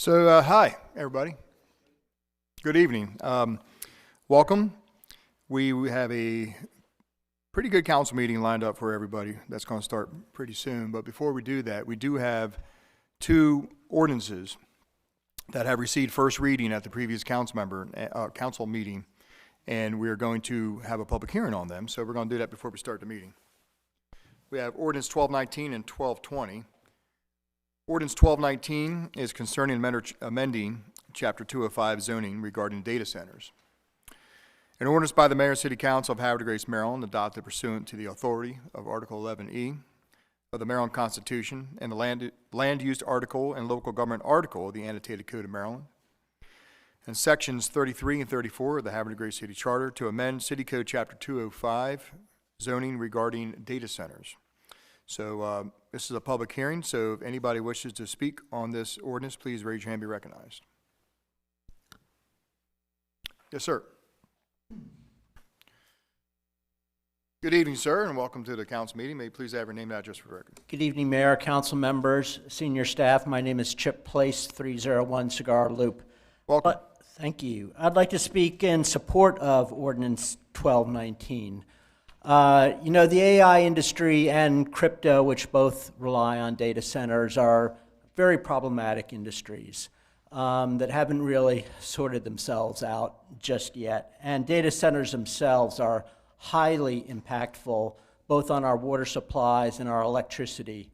Hi, everybody. Good evening. Welcome. We have a pretty good council meeting lined up for everybody that's going to start pretty soon. But before we do that, we do have two ordinances that have received first reading at the previous council meeting, and we are going to have a public hearing on them. So we're going to do that before we start the meeting. We have ordinance 1219 and 1220. Ordinance 1219 is concerning amending Chapter 205 zoning regarding data centers. An ordinance by the Mayor and City Council of Havre, Grace, Maryland, adopted pursuant to the authority of Article 11E of the Maryland Constitution and the Land Use Article and Local Government Article of the Annotated Code of Maryland, and Sections 33 and 34 of the Havre Grace City Charter to amend City Code Chapter 205 zoning regarding data centers. So this is a public hearing, so if anybody wishes to speak on this ordinance, please raise your hand and be recognized. Yes, sir. Good evening, sir, and welcome to the council meeting. May you please have your name and address for the record. Good evening, Mayor, council members, senior staff. My name is Chip Place, 301 Cigar Loop. Welcome. Thank you. I'd like to speak in support of Ordinance 1219. The AI industry and crypto, which both rely on data centers, are very problematic industries that haven't really sorted themselves out just yet. And data centers themselves are highly impactful, both on our water supplies and our electricity.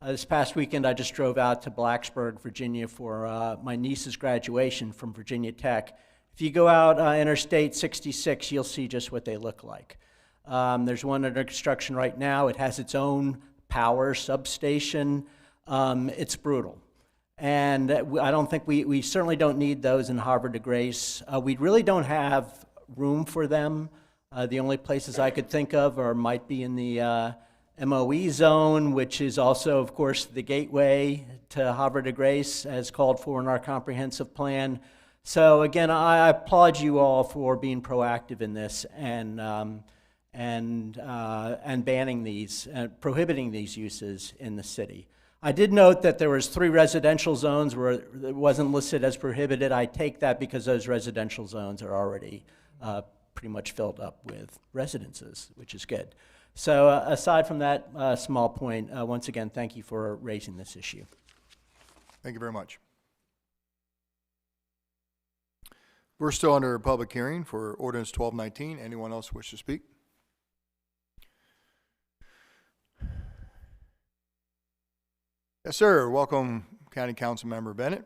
This past weekend, I just drove out to Blacksburg, Virginia for my niece's graduation from Virginia Tech. If you go out Interstate 66, you'll see just what they look like. There's one under construction right now. It has its own power substation. It's brutal. And I don't think we certainly don't need those in Havre de Grace. We really don't have room for them. The only places I could think of might be in the MOE zone, which is also, of course, the gateway to Havre de Grace as called for in our comprehensive plan. So again, I applaud you all for being proactive in this and banning these, prohibiting these uses in the city. I did note that there was 3 residential zones where it wasn't listed as prohibited. I take that because those residential zones are already pretty much filled up with residences, which is good. So aside from that small point, once again, thank you for raising this issue. Thank you very much. We're still under a public hearing for Ordinance 1219. Anyone else wish to speak? Yes, sir. Welcome, County Council Member Bennett.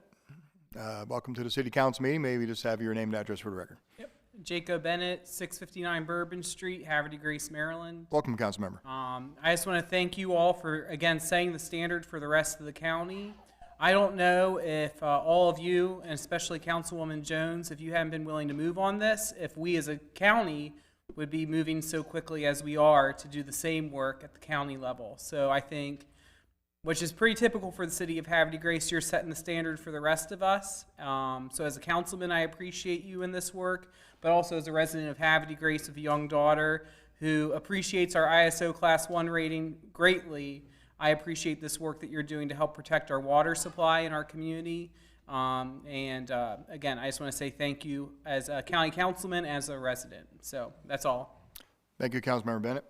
Welcome to the City Council meeting. Maybe just have your name and address for the record. Yep. Jacob Bennett, 659 Bourbon Street, Havre de Grace, Maryland. Welcome, Council Member. I just want to thank you all for, again, setting the standard for the rest of the county. I don't know if all of you, and especially Councilwoman Jones, if you haven't been willing to move on this, if we as a county would be moving so quickly as we are to do the same work at the county level. So I think, which is pretty typical for the city of Havre de Grace, you're setting the standard for the rest of us. So as a councilman, I appreciate you in this work, but also as a resident of Havre de Grace with a young daughter who appreciates our ISO Class 1 rating greatly, I appreciate this work that you're doing to help protect our water supply in our community. Again, I just want to say thank you as a county councilman, as a resident. So that's all. Thank you, Councilmember Bennett.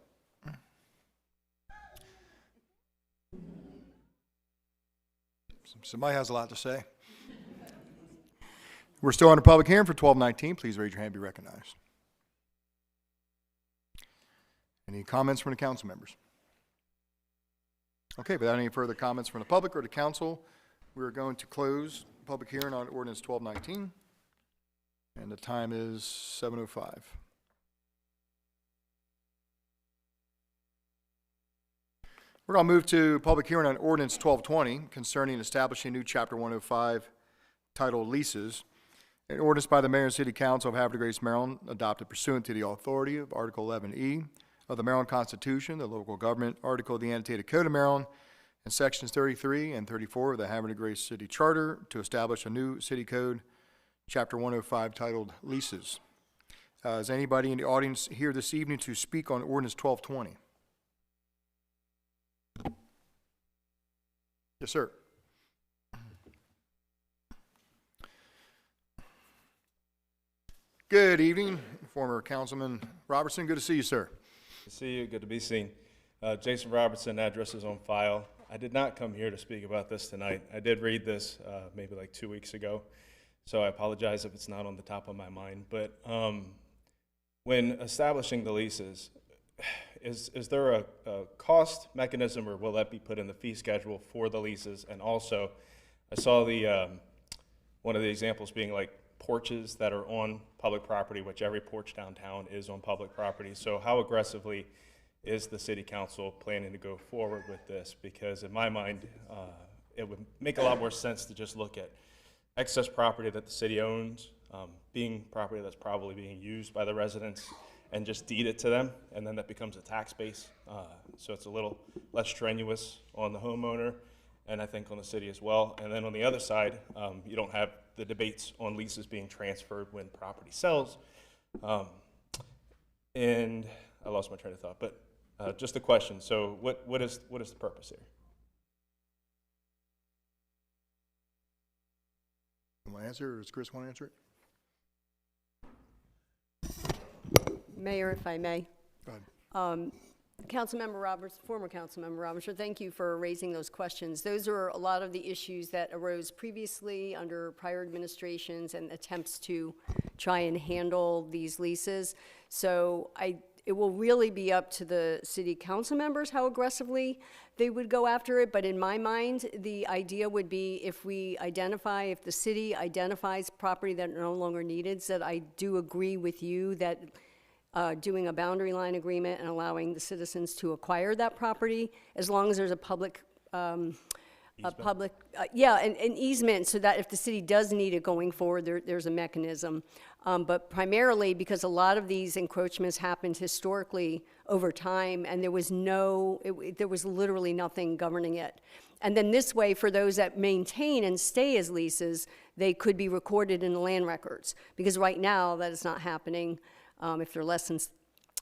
Somebody has a lot to say. We're still under public hearing for 1219. Please raise your hand and be recognized. Any comments from the council members? Okay, without any further comments from the public or the council, we're going to close the public hearing on Ordinance 1219. And the time is 7:05. We're going to move to public hearing on Ordinance 1220 concerning establishing new Chapter 105 titled Leases. An ordinance by the Mayor and City Council of Havre de Grace, Maryland, adopted pursuant to the authority of Article 11E of the Maryland Constitution, the Local Government Article of the Annotated Code of Maryland, and Sections 33 and 34 of the Havre de Grace City Charter to establish a new city code, Chapter 105, titled Leases. Is anybody in the audience here this evening to speak on Ordinance 1220? Yes, sir. Good evening, former Councilman Robertson. Good to see you, sir. Good to see you. Good to be seen. Jason Robertson, address is on file. I did not come here to speak about this tonight. I did read this maybe like 2 weeks ago, so I apologize if it's not on the top of my mind. But when establishing the leases, is there a cost mechanism, or will that be put in the fee schedule for the leases? And also, I saw the one of the examples being like porches that are on public property, which every porch downtown is on public property. So how aggressively is the city council planning to go forward with this? Because in my mind, it would make a lot more sense to just look at excess property that the city owns, being property that's probably being used by the residents, and just deed it to them, and then that becomes a tax base. So it's a little less strenuous on the homeowner, and I think on the city as well. And then on the other side, you don't have the debates on leases being transferred when property sells. And I lost my train of thought, but just a question. So what is the purpose here? You want to answer, or does Chris want to answer it? Mayor, if I may. Go ahead. Councilmember Roberts, former Councilmember Roberts, thank you for raising those questions. Those are a lot of the issues that arose previously under prior administrations and attempts to try and handle these leases. So it will really be up to the city council members how aggressively they would go after it. But in my mind, the idea would be if the city identifies property that no longer needed, so that I do agree with you that doing a boundary line agreement and allowing the citizens to acquire that property, as long as there's an easement, so that if the city does need it going forward, there's a mechanism. But primarily because a lot of these encroachments happened historically over time, and there was literally nothing governing it. And then this way, for those that maintain and stay as leases, they could be recorded in the land records, because right now that is not happening. If they're less than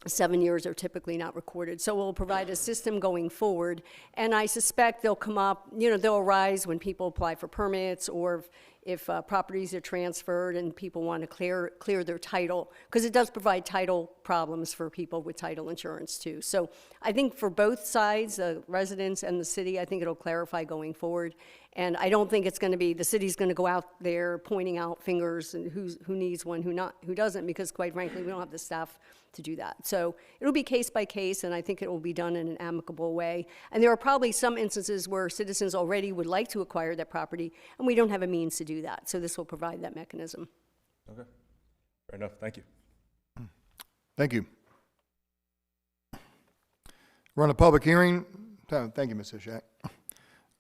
7 years, they're typically not recorded. So we'll provide a system going forward, and I suspect they'll come up, they'll arise when people apply for permits, or if properties are transferred and people want to clear their title, because it does provide title problems for people with title insurance too. So I think for both sides, the residents and the city, I think it'll clarify going forward. And I don't think it's going to be the city's going to go out there pointing out fingers and who needs one, who doesn't, because quite frankly, we don't have the staff to do that. So it'll be case by case, and I think it will be done in an amicable way. And there are probably some instances where citizens already would like to acquire that property, and we don't have a means to do that. So this will provide that mechanism. Okay, fair enough. Thank you. Thank you. We're on a public hearing. Thank you, Ms. Ishak.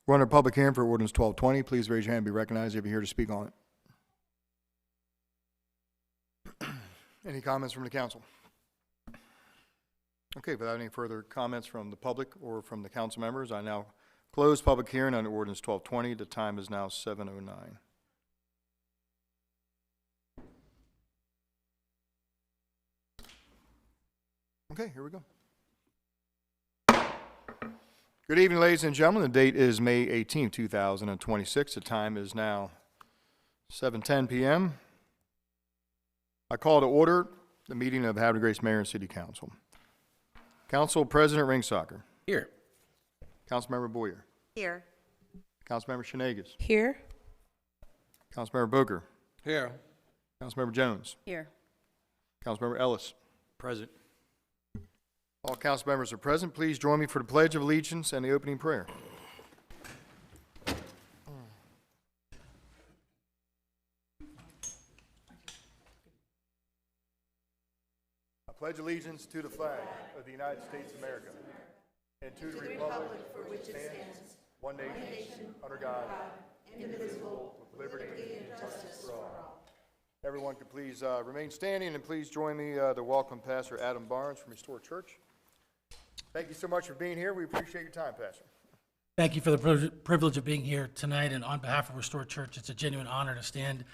We're on a public hearing for ordinance 1220. Please raise your hand and be recognized if you're here to speak on it. Any comments from the council? Okay, without any further comments from the public or from the council members, I now close public hearing on ordinance 1220. The time is now 7:09. Okay, here we go. Good evening, ladies and gentlemen. The date is May 18, 2026. The time is now 7:10 p.m. I call to order the meeting of Havre de Grace Mayor and City Council. Council President Ringsocker. Here. Councilmember Boyer. Here. Councilmember Shenagas. Here. Councilmember Booker. Here. Councilmember Jones. Here. Councilmember Ellis. Present. All council members are present. Please join me for the Pledge of Allegiance and the opening prayer. I pledge allegiance to the flag of the United States of America and to the republic for which it stands, one nation, under God, indivisible, with liberty and justice for all. Everyone could please remain standing, and please join me to welcome Pastor Adam Barnes from Restore Church. Thank you so much for being here. We appreciate your time, Pastor. Thank you for the privilege of being here tonight, and on behalf of Restore Church, it's a genuine honor to stand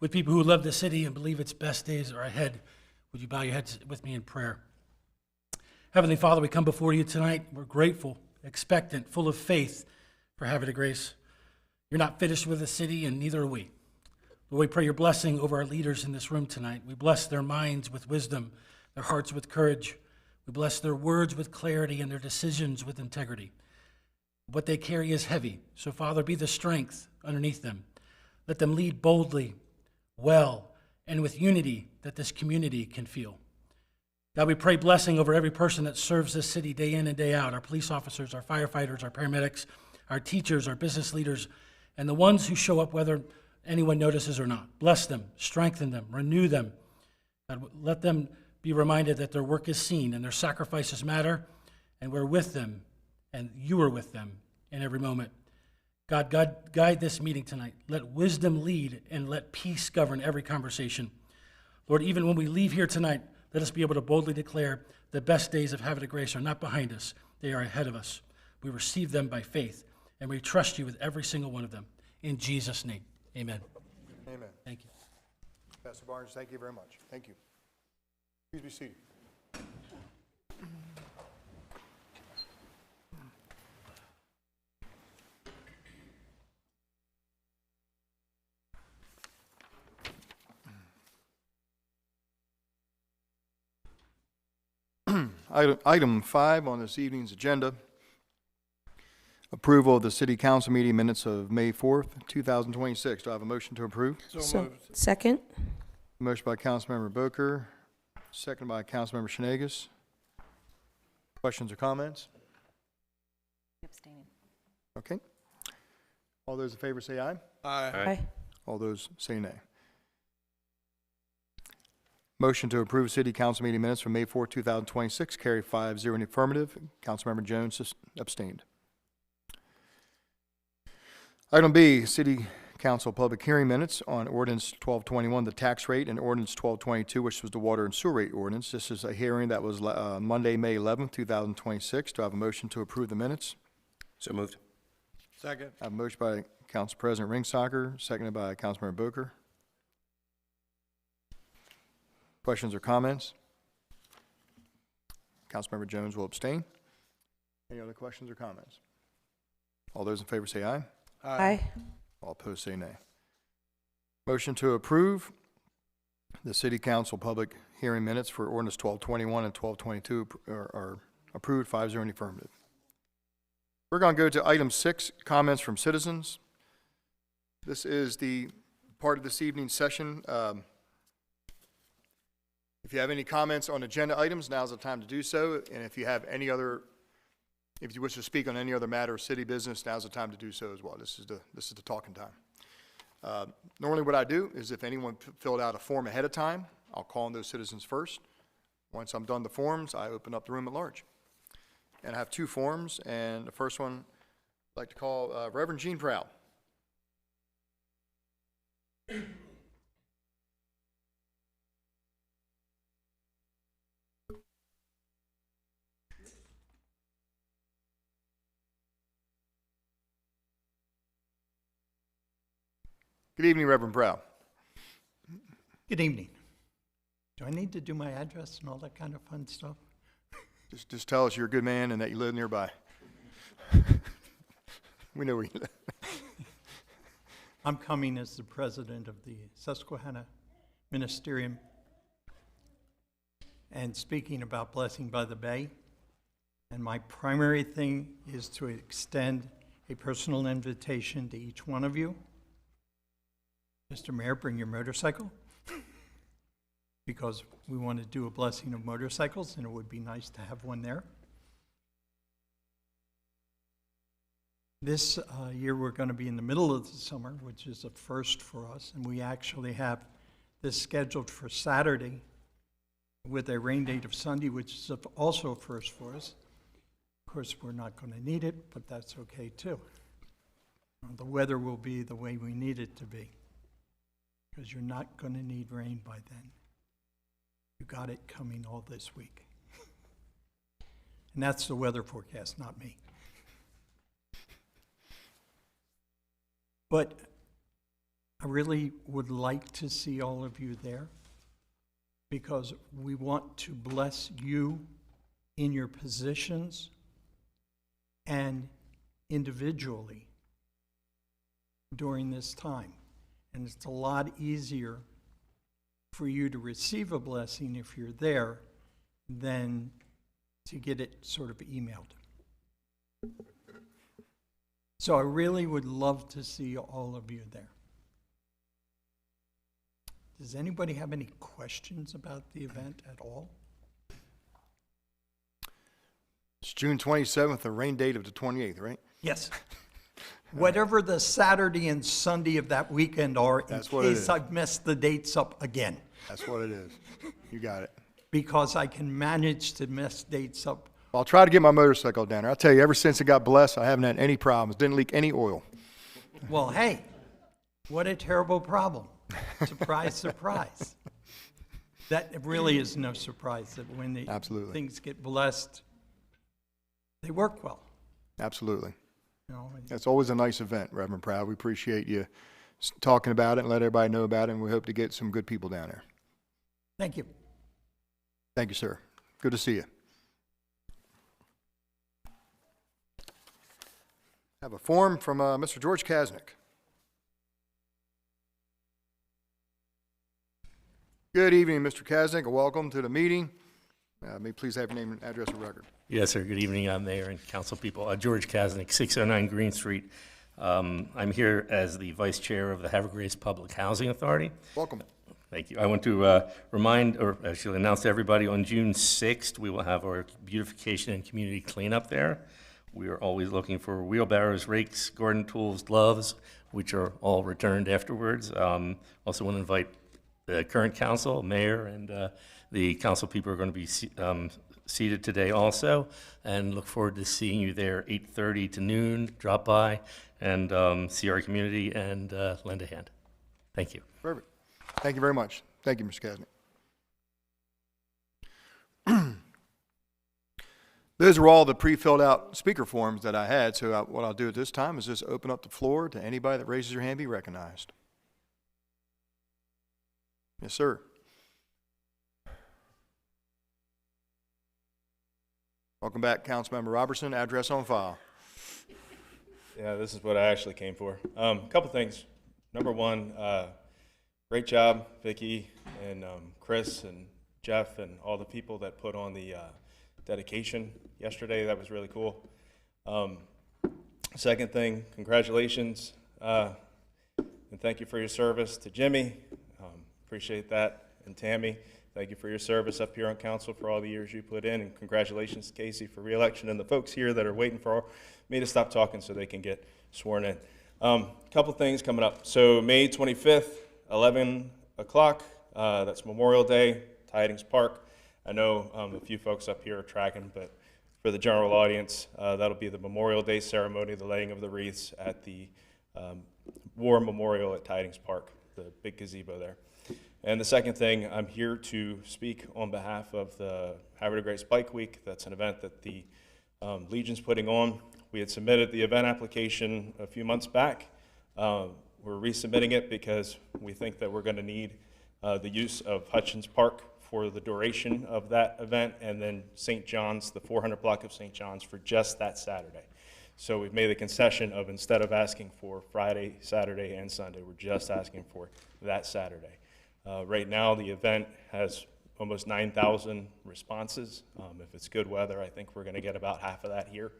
with people who love the city and believe its best days are ahead. Would you bow your heads with me in prayer? Heavenly Father, we come before you tonight. We're grateful, expectant, full of faith for Havre de Grace. You're not finished with the city, and neither are we. Lord, we pray your blessing over our leaders in this room tonight. We bless their minds with wisdom, their hearts with courage. We bless their words with clarity and their decisions with integrity. What they carry is heavy, so Father, be the strength underneath them. Let them lead boldly, well, and with unity that this community can feel. God, we pray blessing over every person that serves this city day in and day out, our police officers, our firefighters, our paramedics, our teachers, our business leaders, and the ones who show up whether anyone notices or not. Bless them, strengthen them, renew them. God, let them be reminded that their work is seen and their sacrifices matter, and we're with them, and you are with them in every moment. God, guide this meeting tonight. Let wisdom lead and let peace govern every conversation. Lord, even when we leave here tonight, let us be able to boldly declare the best days of Havre de Grace are not behind us. They are ahead of us. We receive them by faith, and we trust you with every single one of them. In Jesus' name, amen. Amen. Thank you. Pastor Barnes, thank you very much. Thank you. Please be seated. Item 5 on this evening's agenda, approval of the city council meeting minutes of May 4th, 2026. Do I have a motion to approve? Second? Motion by Councilmember Boker, second by Councilmember Shenagus. Questions or comments? Abstaining. Okay. All those in favor say aye. Aye. All those say nay. Motion to approve city council meeting minutes from May 4, 2026, carried 5-0 in the affirmative. Councilmember Jones abstained. Item B, city council public hearing minutes on ordinance 1221, the tax rate, and ordinance 1222, which was the water and sewer rate ordinance. This is a hearing that was Monday, May 11, 2026. Do I have a motion to approve the minutes? So moved. Second. I have a motion by Council President Ringsacher, seconded by Councilmember Boker. Questions or comments? Councilmember Jones will abstain. Any other questions or comments? All those in favor say aye. Aye. All opposed say nay. Motion to approve the city council public hearing minutes for ordinance 1221 and 1222 are approved 5-0 in the affirmative. We're going to go to item 6, comments from citizens. This is the part of this evening's session. If you have any comments on agenda items, now's the time to do so. And if you have any other, if you wish to speak on any other matter of city business, now's the time to do so as well. This is the talking time. Normally what I do is if anyone filled out a form ahead of time, I'll call on those citizens first. Once I'm done the forms, I open up the room at large. And I have 2 forms, and the first one I'd like to call Reverend Gene Proud. Good evening, Reverend Proud. Good evening. Do I need to do my address and all that kind of fun stuff? Just tell us you're a good man and that you live nearby. We know where you live. I'm coming as the president of the Susquehanna Ministerium and speaking about Blessing by the Bay. And my primary thing is to extend a personal invitation to each one of you. Mr. Mayor, bring your motorcycle, because we want to do a blessing of motorcycles, and it would be nice to have one there. This year, we're going to be in the middle of the summer, which is a first for us, and we actually have this scheduled for Saturday with a rain date of Sunday, which is also a first for us. Of course, we're not going to need it, but that's okay, too. The weather will be the way we need it to be, because you're not going to need rain by then. You got it coming all this week. And that's the weather forecast, not me. But I really would like to see all of you there, because we want to bless you in your positions and individually during this time. And it's a lot easier for you to receive a blessing if you're there than to get it sort of emailed. So I really would love to see all of you there. Does anybody have any questions about the event at all? It's June 27th, the rain date of the 28th, right? Yes. Whatever the Saturday and Sunday of that weekend are, in That's what it case is. I've messed the dates up again. That's what it is. You got it. Because I can manage to mess dates up. I'll try to get my motorcycle down there. I'll tell you, ever since it got blessed, I haven't had any problems. Didn't leak any oil. Well, hey, what a terrible problem. Surprise, surprise. That really is no surprise that when the Absolutely. things get blessed, they work well. Absolutely. You know, and It's always a nice event, Reverend Proud. We appreciate you talking about it and let everybody know about it, and we hope to get some good people down there. thank you. Thank you, sir. Good to see you. Have a form from Mr. George Kasnick. Good evening, Mr. Kasnick, and welcome to the meeting. May you please have your name and address and record. Yes, sir. Good evening, Mayor and council people. George Kasnick, 609 Green Street. I'm here as the Vice Chair of the Havre Grace Public Housing Authority. Welcome. Thank you. I want to remind, or actually announce to everybody, on June 6th, we will have our beautification and community cleanup there. We are always looking for wheelbarrows, rakes, garden tools, gloves, which are all returned afterwards. Also want to invite the current council, mayor, and the council people are going to be seated today also, and look forward to seeing you there 8:30 to noon. Drop by and see our community and lend a hand. Thank you. Perfect. Thank you very much. Thank you, Mr. Kasnick. Those are all the pre-filled out speaker forms that I had, so what I'll do at this time is just open up the floor to anybody that raises their hand be recognized. Yes, sir. Welcome back, Councilmember Robertson. Address on file. Yeah, this is what I actually came for. A couple things. Number one, great job, Vicki and Chris and Jeff and all the people that put on the dedication yesterday. That was really cool. Second thing, congratulations and thank you for your service to Jimmy. Appreciate that. And Tammy, thank you for your service up here on council for all the years you put in. And congratulations, Casey, for re-election, and the folks here that are waiting for me to stop talking so they can get sworn in. Couple things coming up. So May 25th, 11 o'clock, that's Memorial Day, Tidings Park. I know a few folks up here are tracking, but for the general audience, that'll be the Memorial Day ceremony, the laying of the wreaths at the War Memorial at Tidings Park, the big gazebo there. And the second thing, I'm here to speak on behalf of the Havre Grace Bike Week. That's an event that the Legion's putting on. We had submitted the event application a few months back. We're resubmitting it because we think that we're going to need the use of Hutchins Park for the duration of that event, and then St. John's, the 400 block of St. John's, for just that Saturday. So we've made the concession of, instead of asking for Friday, Saturday, and Sunday, we're just asking for that Saturday. Right now, the event has almost 9,000 responses. If it's good weather, I think we're going to get about half of that here,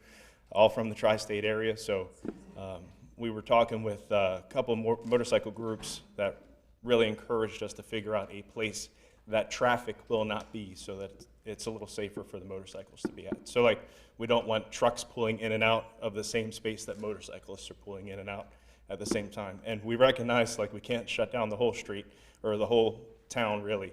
all from the tri-state area. So we were talking with a couple more motorcycle groups that really encouraged us to figure out a place that traffic will not be, so that it's a little safer for the motorcycles to be at. So like, we don't want trucks pulling in and out of the same space that motorcyclists are pulling in and out at the same time. And we recognize, like, we can't shut down the whole street or the whole town, really.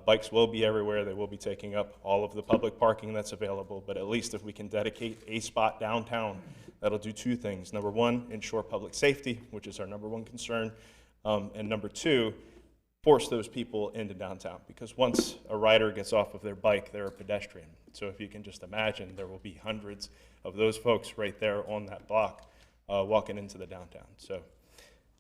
Bikes will be everywhere. They will be taking up all of the public parking that's available, but at least if we can dedicate a spot downtown, that'll do two things. Number one, ensure public safety, which is our number one concern. And number two, force those people into downtown, because once a rider gets off of their bike, they're a pedestrian. So if you can just imagine, there will be hundreds of those folks right there on that block walking into the downtown. So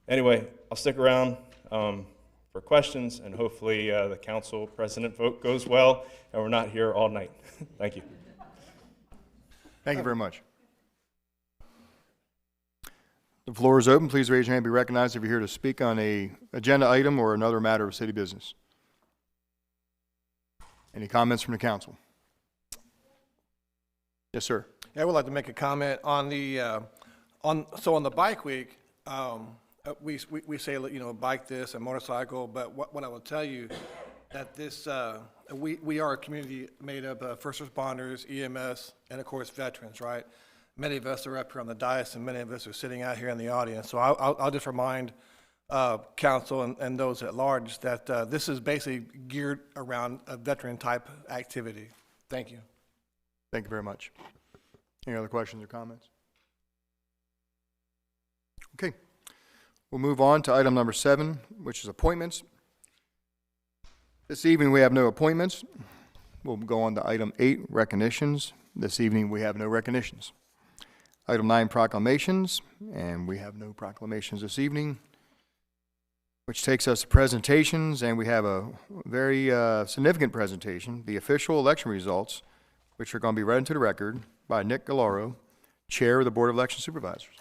anyway, I'll stick around for questions, and hopefully the council president vote goes well and we're not here all night. Thank you. Thank you very much. The floor is open. Please raise your hand and be recognized if you're here to speak on a agenda item or another matter of city business. Any comments from the council? Yes, sir. Yeah, I would like to make a comment on the, on the bike week, we say, bike this and motorcycle, but what I will tell you, that this, we are a community made up of first responders, EMS, and of course, veterans, right? Many of us are up here on the dais, and many of us are sitting out here in the audience. So I'll just remind council and those at large that this is basically geared around a veteran-type activity. Thank you. Thank you very much. Any other questions or comments? Okay. We'll move on to item number 7, which is appointments. This evening, we have no appointments. We'll go on to item 8, recognitions. This evening, we have no recognitions. Item 9, proclamations, and we have no proclamations this evening, which takes us to presentations, and we have a very significant presentation, the official election results, which are going to be read into the record by Nick Galaro, Chair of the Board of Election Supervisors.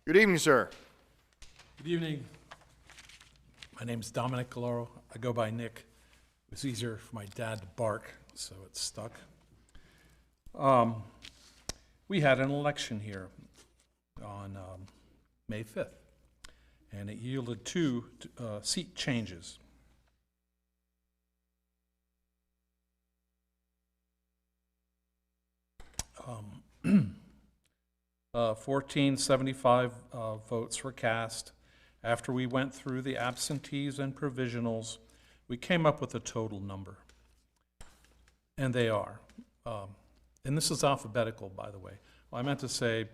Good evening, sir. Good evening. My name's Dominic Galaro. I go by Nick. It was easier for my dad to bark, so it stuck. We had an election here on May 5th, and it yielded 2 seat changes. 1475 votes were cast. After we went through the absentees and provisionals, we came up with a total number. And they are, and this is alphabetical, by the way. Well, I meant to say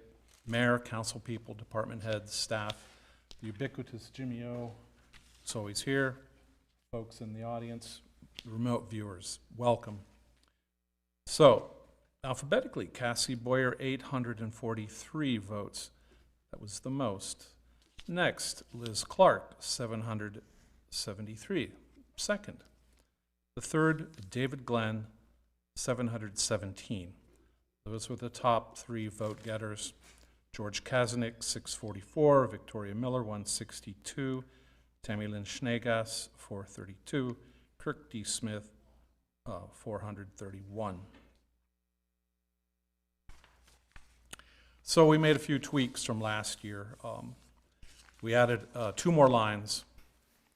mayor, council people, department heads, staff, the ubiquitous Jimmy O, is always here, folks in the audience, remote viewers, welcome. So, alphabetically, Cassie Boyer, 843 votes. That was the most. Next, Liz Clark, 773. Second. The third, David Glenn, 717. Those were the top 3 vote getters. George Kazanik, 644. Victoria Miller, 162. Tammy Lynn Schneegas, 432. Kirk D. Smith, 431. So we made a few tweaks from last year. We added 2 more lines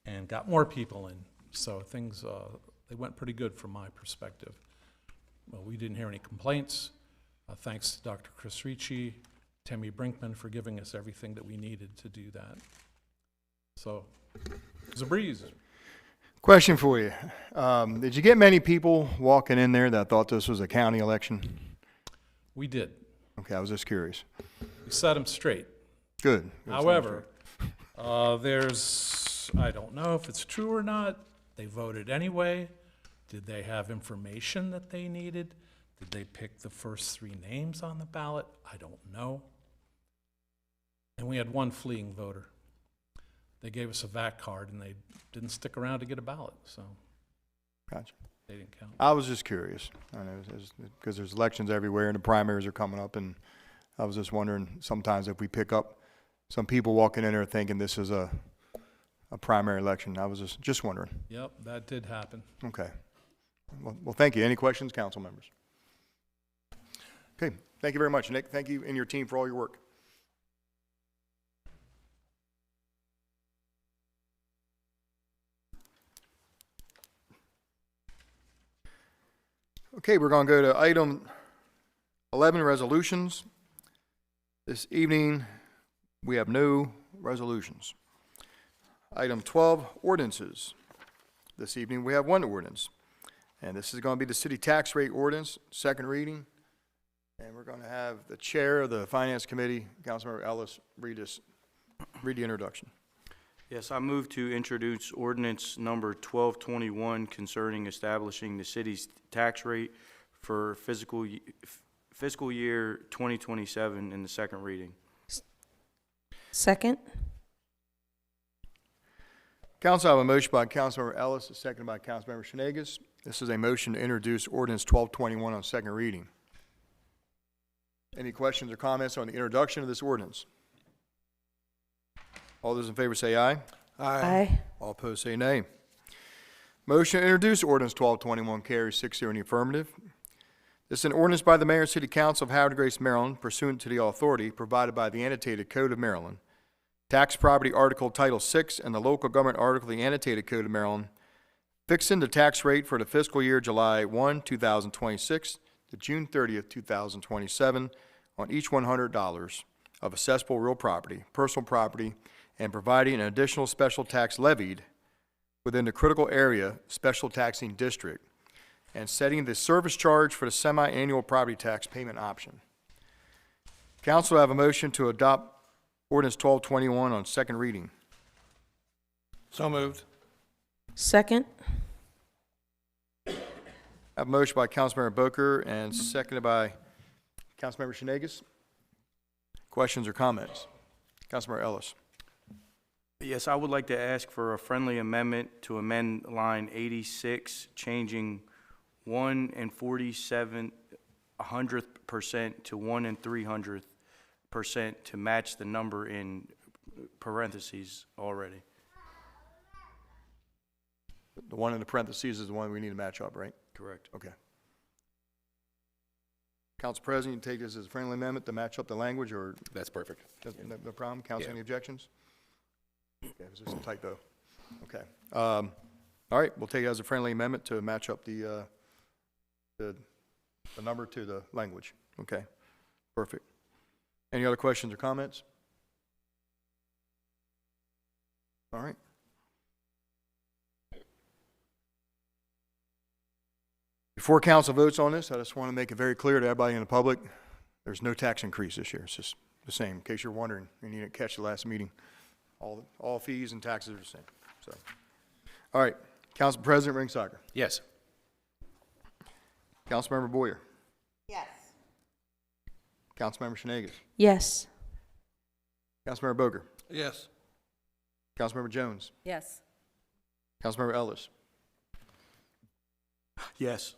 and got more people in. So things, they went pretty good from my perspective. Well, we didn't hear any complaints. Thanks to Dr. Chris Ricci, Tammy Brinkman for giving us everything that we needed to do that. So it was a breeze. Question for you. Did you get many people walking in there that thought this was a county election? We did. Okay, I was just curious. We set them straight. Good. However, there's, I don't know if it's true or not, they voted anyway. Did they have information that they needed? Did they pick the first 3 names on the ballot? I don't know. And we had 1 fleeing voter. They gave us a VAC card and they didn't stick around to get a ballot, so Gotcha. they didn't count. I was just curious. I know, because there's elections everywhere and the primaries are coming up, and I was just wondering sometimes if we pick up some people walking in there thinking this is a primary election. I was just wondering. Yep, that did happen. Okay. Well, thank you. Any questions, council members? Okay. Thank you very much, Nick. Thank you and your team for all your work. Okay, we're going to go to item 11, resolutions. This evening, we have no resolutions. Item 12, ordinances. This evening, we have 1 ordinance. And this is going to be the city tax rate ordinance, second reading. And we're going to have the chair of the Finance Committee, Councilmember Ellis, read the introduction. Yes, I move to introduce ordinance number 1221 concerning establishing the city's tax rate for fiscal year 2027 in the second reading. Second. Council, I have a motion by Councilmember Ellis, a second by Councilmember Schneegas. This is a motion to introduce ordinance 1221 on second reading. Any questions or comments on the introduction of this ordinance? All those in favor say aye. Aye. All opposed say nay. Motion to introduce ordinance 1221 carries 6-0 in the affirmative. This is an ordinance by the Mayor and City Council of Havre de Grace, Maryland, pursuant to the authority provided by the annotated Code of Maryland, Tax Property Article Title 6, and the Local Government Article of the annotated Code of Maryland, fixing the tax rate for the fiscal year July 1, 2026 to June 30th, 2027 on each $100 of assessable real property, personal property, and providing an additional special tax levied within the critical area special taxing district, and setting the service charge for the semi-annual property tax payment option. Council, I have a motion to adopt ordinance 1221 on second reading. So moved. Second. I have a motion by Councilmember Boker and seconded by Councilmember Shenagus. Questions or comments? Councilmember Ellis. Yes, I would like to ask for a friendly amendment to amend line 86, changing 1 47/100% to 1 300% to match the number in parentheses already. The one in the parentheses is the one we need to match up, right? Correct. Okay. Council President, you take this as a friendly amendment to match up the language, or? That's perfect. No problem. Council, Yeah. any objections? Okay, it was just a typo. Okay. All right, we'll take it as a friendly amendment to match up the number to the language. Okay, perfect. Any other questions or comments? All right. Before council votes on this, I just want to make it very clear to everybody in the public, there's no tax increase this year. It's just the same, in case you're wondering, and you didn't catch the last meeting. All fees and taxes are the same. So, all right, Council President Ringsager. Yes. Councilmember Boyer. Yes. Councilmember Shenagus. Yes. Councilmember Boger. Yes. Councilmember Jones. Yes. Councilmember Ellis. Yes.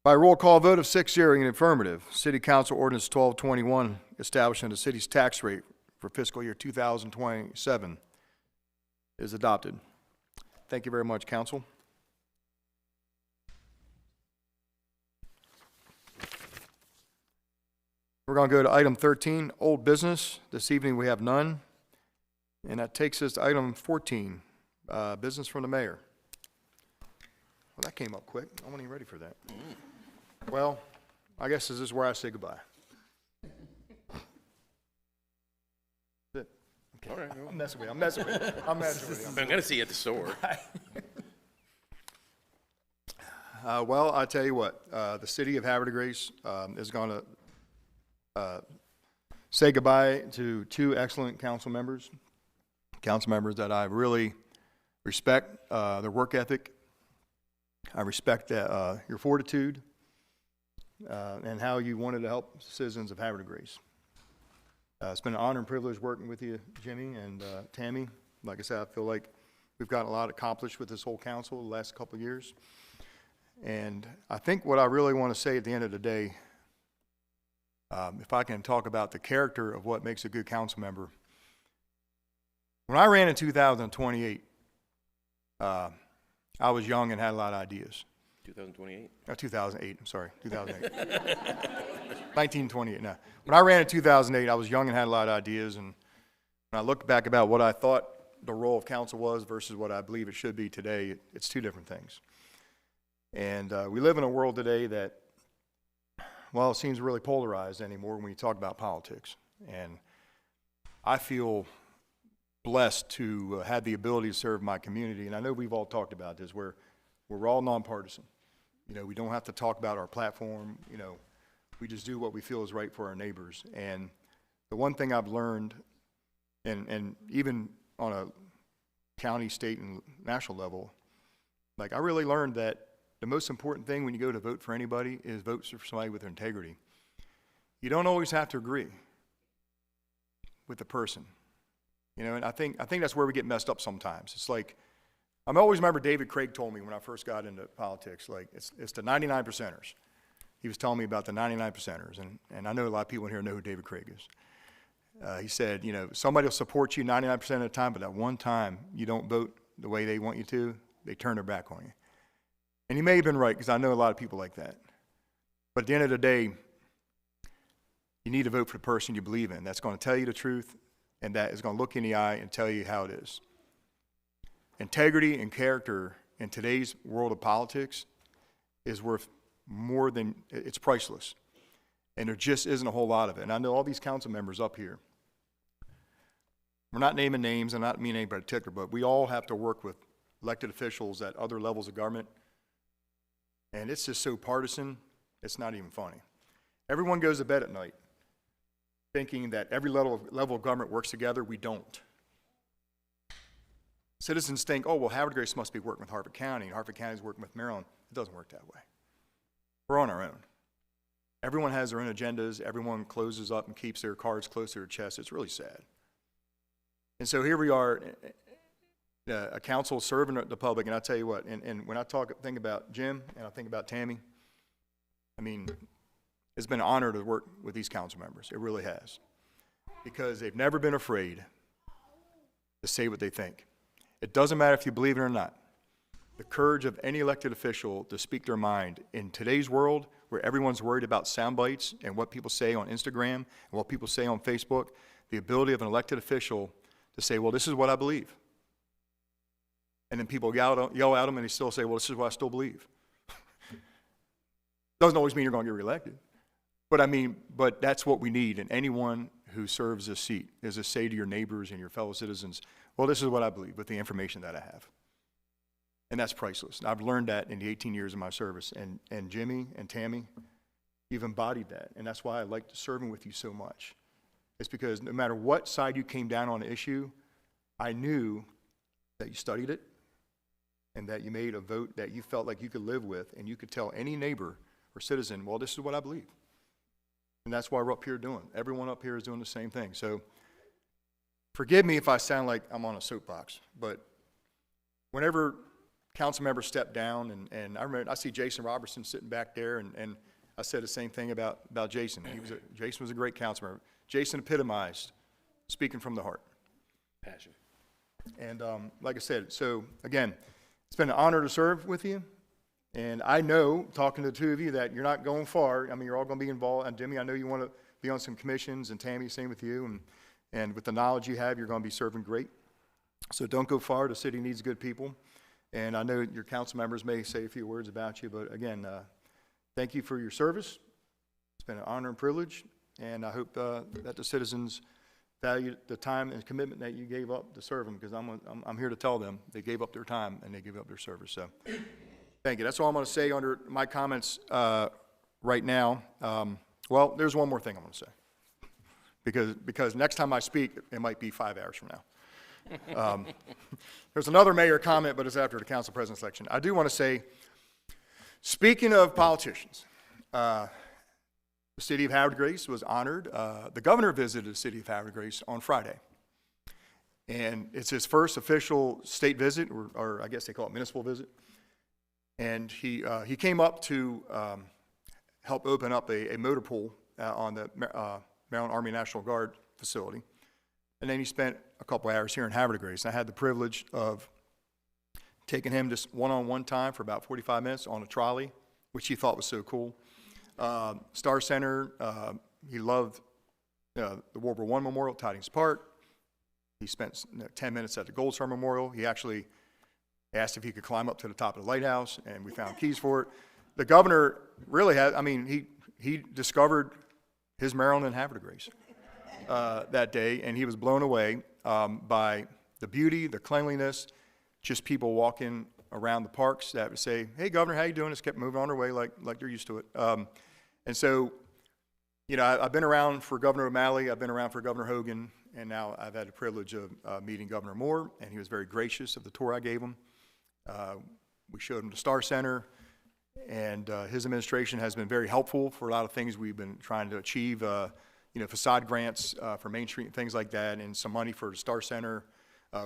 By roll call vote of 6-0 in the affirmative, City Council Ordinance 1221 establishing the city's tax rate for fiscal year 2027 is adopted. Thank you very much, Council. We're going to go to item 13, old business. This evening we have none. And that takes us to item 14, business from the mayor. Well, that came up quick. I wasn't even ready for that. Well, I guess this is where I say goodbye. That's it. Okay. All right. I'm messing with you. I'm messing with you. I'm messing with you. I'm going to see you at the store. Well, I tell you what, the city of Havre de Grace is going to say goodbye to two excellent council members that I really respect their work ethic. I respect your fortitude and how you wanted to help citizens of Havre de Grace. It's been an honor and privilege working with you, Jimmy and Tammy. Like I said, I feel like we've gotten a lot accomplished with this whole council the last couple of years. And I think what I really want to say at the end of the day, if I can talk about the character of what makes a good council member. When I ran in 2028, I was young and had a lot of ideas. 2028? 2008, I'm sorry, 2008. 1928, no. When I ran in 2008, I was young and had a lot of ideas, and when I look back about what I thought the role of council was versus what I believe it should be today, it's two different things. And we live in a world today that, well, it seems really polarized anymore when you talk about politics. And I feel blessed to have the ability to serve my community. And I know we've all talked about this, where we're all nonpartisan. You know, we don't have to talk about our platform. You know, we just do what we feel is right for our neighbors. And the one thing I've learned, and even on a county, state, and national level, like I really learned that the most important thing when you go to vote for anybody is vote for somebody with integrity. You don't always have to agree with the person. You know, and I think that's where we get messed up sometimes. It's like, I always remember David Craig told me when I first got into politics, like, it's the 99%ers. he was telling me about the 99 percenters, and I know a lot of people in here know who David Craig is. He said, you know, somebody will support you 99% of the time, but that one time you don't vote the way they want you to, they turn their back on you. And he may have been right, because I know a lot of people like that. But at the end of the day, you need to vote for the person you believe in. That's going to tell you the truth, and that is going to look you in the eye and tell you how it is. Integrity and character in today's world of politics is worth more than, it's priceless. And there just isn't a whole lot of it. And I know all these council members up here, we're not naming names, and not mean anybody in particular, but we all have to work with elected officials at other levels of government. And it's just so partisan, it's not even funny. Everyone goes to bed at night thinking that every level of government works together. We don't. Citizens think, oh, well, Havre Grace must be working with Harford County, and Harford County is working with Maryland. It doesn't work that way. We're on our own. Everyone has their own agendas. Everyone closes up and keeps their cards close to their chest. It's really sad. And so here we are, a council serving the public, and I tell you what, and when I think about Jim and I think about Tammy, I mean, it's been an honor to work with these council members. It really has. Because they've never been afraid to say what they think. It doesn't matter if you believe it or not. The courage of any elected official to speak their mind in today's world, where everyone's worried about sound bites and what people say on Instagram and what people say on Facebook, the ability of an elected official to say, well, this is what I believe. And then people yell at them, and they still say, well, this is what I still believe. Doesn't always mean you're going to get reelected. But that's what we need. And anyone who serves a seat is to say to your neighbors and your fellow citizens, well, this is what I believe with the information that I have. And that's priceless. And I've learned that in the 18 years of my service. And Jimmy and Tammy, you've embodied that. And that's why I liked serving with you so much. It's because no matter what side you came down on an issue, I knew that you studied it and that you made a vote that you felt like you could live with, and you could tell any neighbor or citizen, well, this is what I believe. And that's why we're up here doing. Everyone up here is doing the same thing. So forgive me if I sound like I'm on a soapbox, but whenever council members step down, and I remember I see Jason Robertson sitting back there, and I said the same thing about Jason. Jason was a great council member. Jason epitomized speaking from the heart. Passion. And like I said, so again, it's been an honor to serve with you. And I know, talking to the two of you, that you're not going far. I mean, you're all going to be involved. And Jimmy, I know you want to be on some commissions, and Tammy, same with you. And with the knowledge you have, you're going to be serving great. So don't go far. The city needs good people. And I know your council members may say a few words about you, but again, thank you for your service. It's been an honor and privilege. And I hope that the citizens value the time and commitment that you gave up to serve them, because I'm here to tell them they gave up their time and they gave up their service. So thank you. That's all I'm going to say under my comments right now. Well, there's one more thing I'm going to say, because next time I speak, it might be 5 hours from now. There's another mayor comment, but it's after the council president election. I do want to say, speaking of politicians, the city of Havre Grace was honored. The governor visited the city of Havre Grace on Friday. And it's his first official state visit, or I guess they call it municipal visit. And he came up to help open up a motor pool on the Maryland Army National Guard facility. And then he spent a couple hours here in Havre Grace. I had the privilege of taking him just one-on-one time for about 45 minutes on a trolley, which he thought was so cool. Star Center, he loved the World War I Memorial, Tidings Park. He spent 10 minutes at the Gold Star Memorial. He actually asked if he could climb up to the top of the lighthouse, and we found keys for it. The governor really had, I mean, he discovered his Maryland and Havre Grace that day, and he was blown away by the beauty, the cleanliness, just people walking around the parks that would say, hey, Governor, how you doing? Just kept moving on their way like they're used to it. And so, you know, I've been around for Governor O'Malley, I've been around for Governor Hogan, and now I've had the privilege of meeting Governor Moore, and he was very gracious of the tour I gave him. We showed him the Star Center, and his administration has been very helpful for a lot of things we've been trying to achieve, you know, facade grants for Main Street and things like that, and some money for the Star Center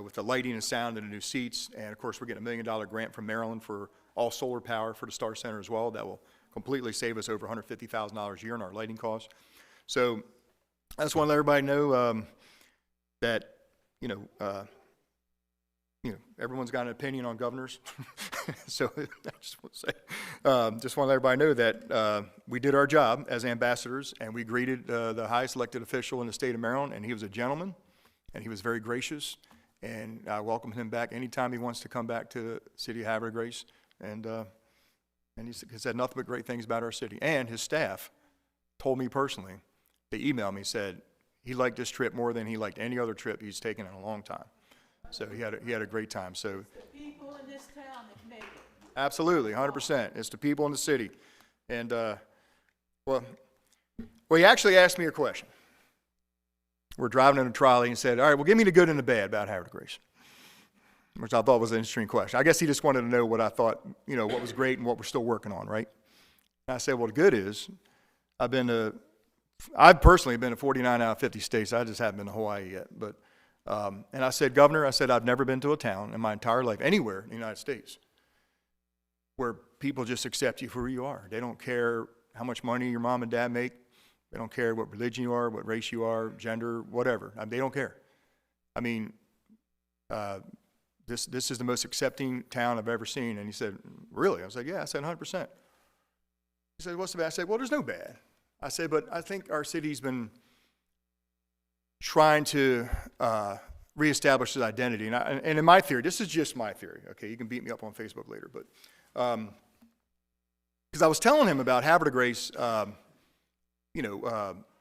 with the lighting and sound and the new seats. And of course, we're getting $1 million grant from Maryland for all solar power for the Star Center as well. That will completely save us over $150,000 a year in our lighting costs. So I just want to let everybody know that, everyone's got an opinion on governors. So I just want to say, just want to let everybody know that we did our job as ambassadors, and we greeted the highest elected official in the state of Maryland, and he was a gentleman, and he was very gracious, and I welcome him back anytime he wants to come back to the city of Havre, Grace, and he said nothing but great things about our city. And his staff told me personally, they emailed me, said he liked this trip more than he liked any other trip he's taken in a long time. So he had a great time. So The people in this town that made it. absolutely, 100%. It's the people in the city. And well, he actually asked me a question. We're driving in a trolley and said, "All right, well, give me the good and the bad about Havre Grace," which I thought was an interesting question. I guess he just wanted to know what I thought, what was great and what we're still working on, right? And I said, well, the good is I've personally been to 49 out of 50 states. I just haven't been to Hawaii yet. But and I said, Governor, I've never been to a town in my entire life, anywhere in the United States, where people just accept you for who you are. They don't care how much money your mom and dad make. They don't care what religion you are, what race you are, gender, whatever. They don't care. I mean, this is the most accepting town I've ever seen. And he said, really? I was like, yeah. I said, 100%. He said, what's the bad? I said, well, there's no bad. I said, but I think our city's been trying to reestablish its identity. And in my theory, this is just my theory, okay? You can beat me up on Facebook later, but because I was telling him about Havre de Grace,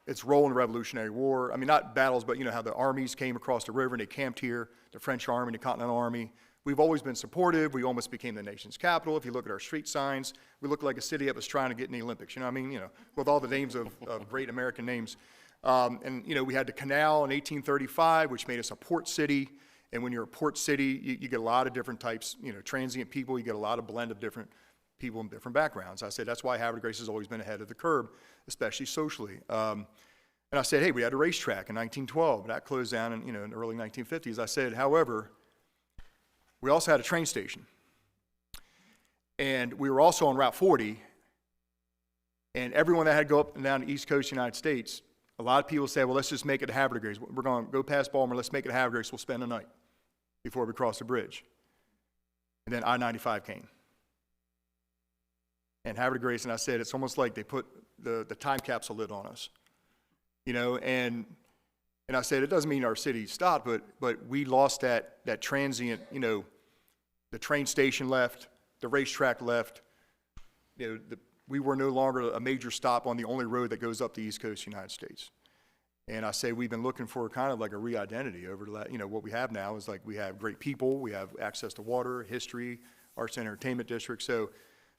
its role in the Revolutionary War. I mean, not battles, but how the armies came across the river and they camped here, the French Army, the Continental Army. We've always been supportive. We almost became the nation's capital. If you look at our street signs, we look like a city that was trying to get in the Olympics. You know what I mean? With all the names of great American names. We had the canal in 1835, which made us a port city. And when you're a port city, you get a lot of different types, transient people. You get a lot of blend of different people in different backgrounds. I said, that's why Havre de Grace has always been ahead of the curve, especially socially. And I said, hey, we had a racetrack in 1912. That closed down in, in the early 1950s. I said, however, we also had a train station. And we were also on Route 40. And everyone that had to go up and down the East Coast of the United States, a lot of people say, well, let's just make it to Havre de Grace. We're going to go past Baltimore. Let's make it to Havre de Grace. We'll spend the night before we cross the bridge. And then I-95 came. And Havre de Grace, and I said, it's almost like they put the time capsule lid on us. And I said, it doesn't mean our city stopped, but we lost that transient, the train station left, the racetrack left. We were no longer a major stop on the only road that goes up the East Coast of the United States. And I say we've been looking for kind of like a re-identity over the, what we have now is like we have great people, we have access to water, history, arts and entertainment district. So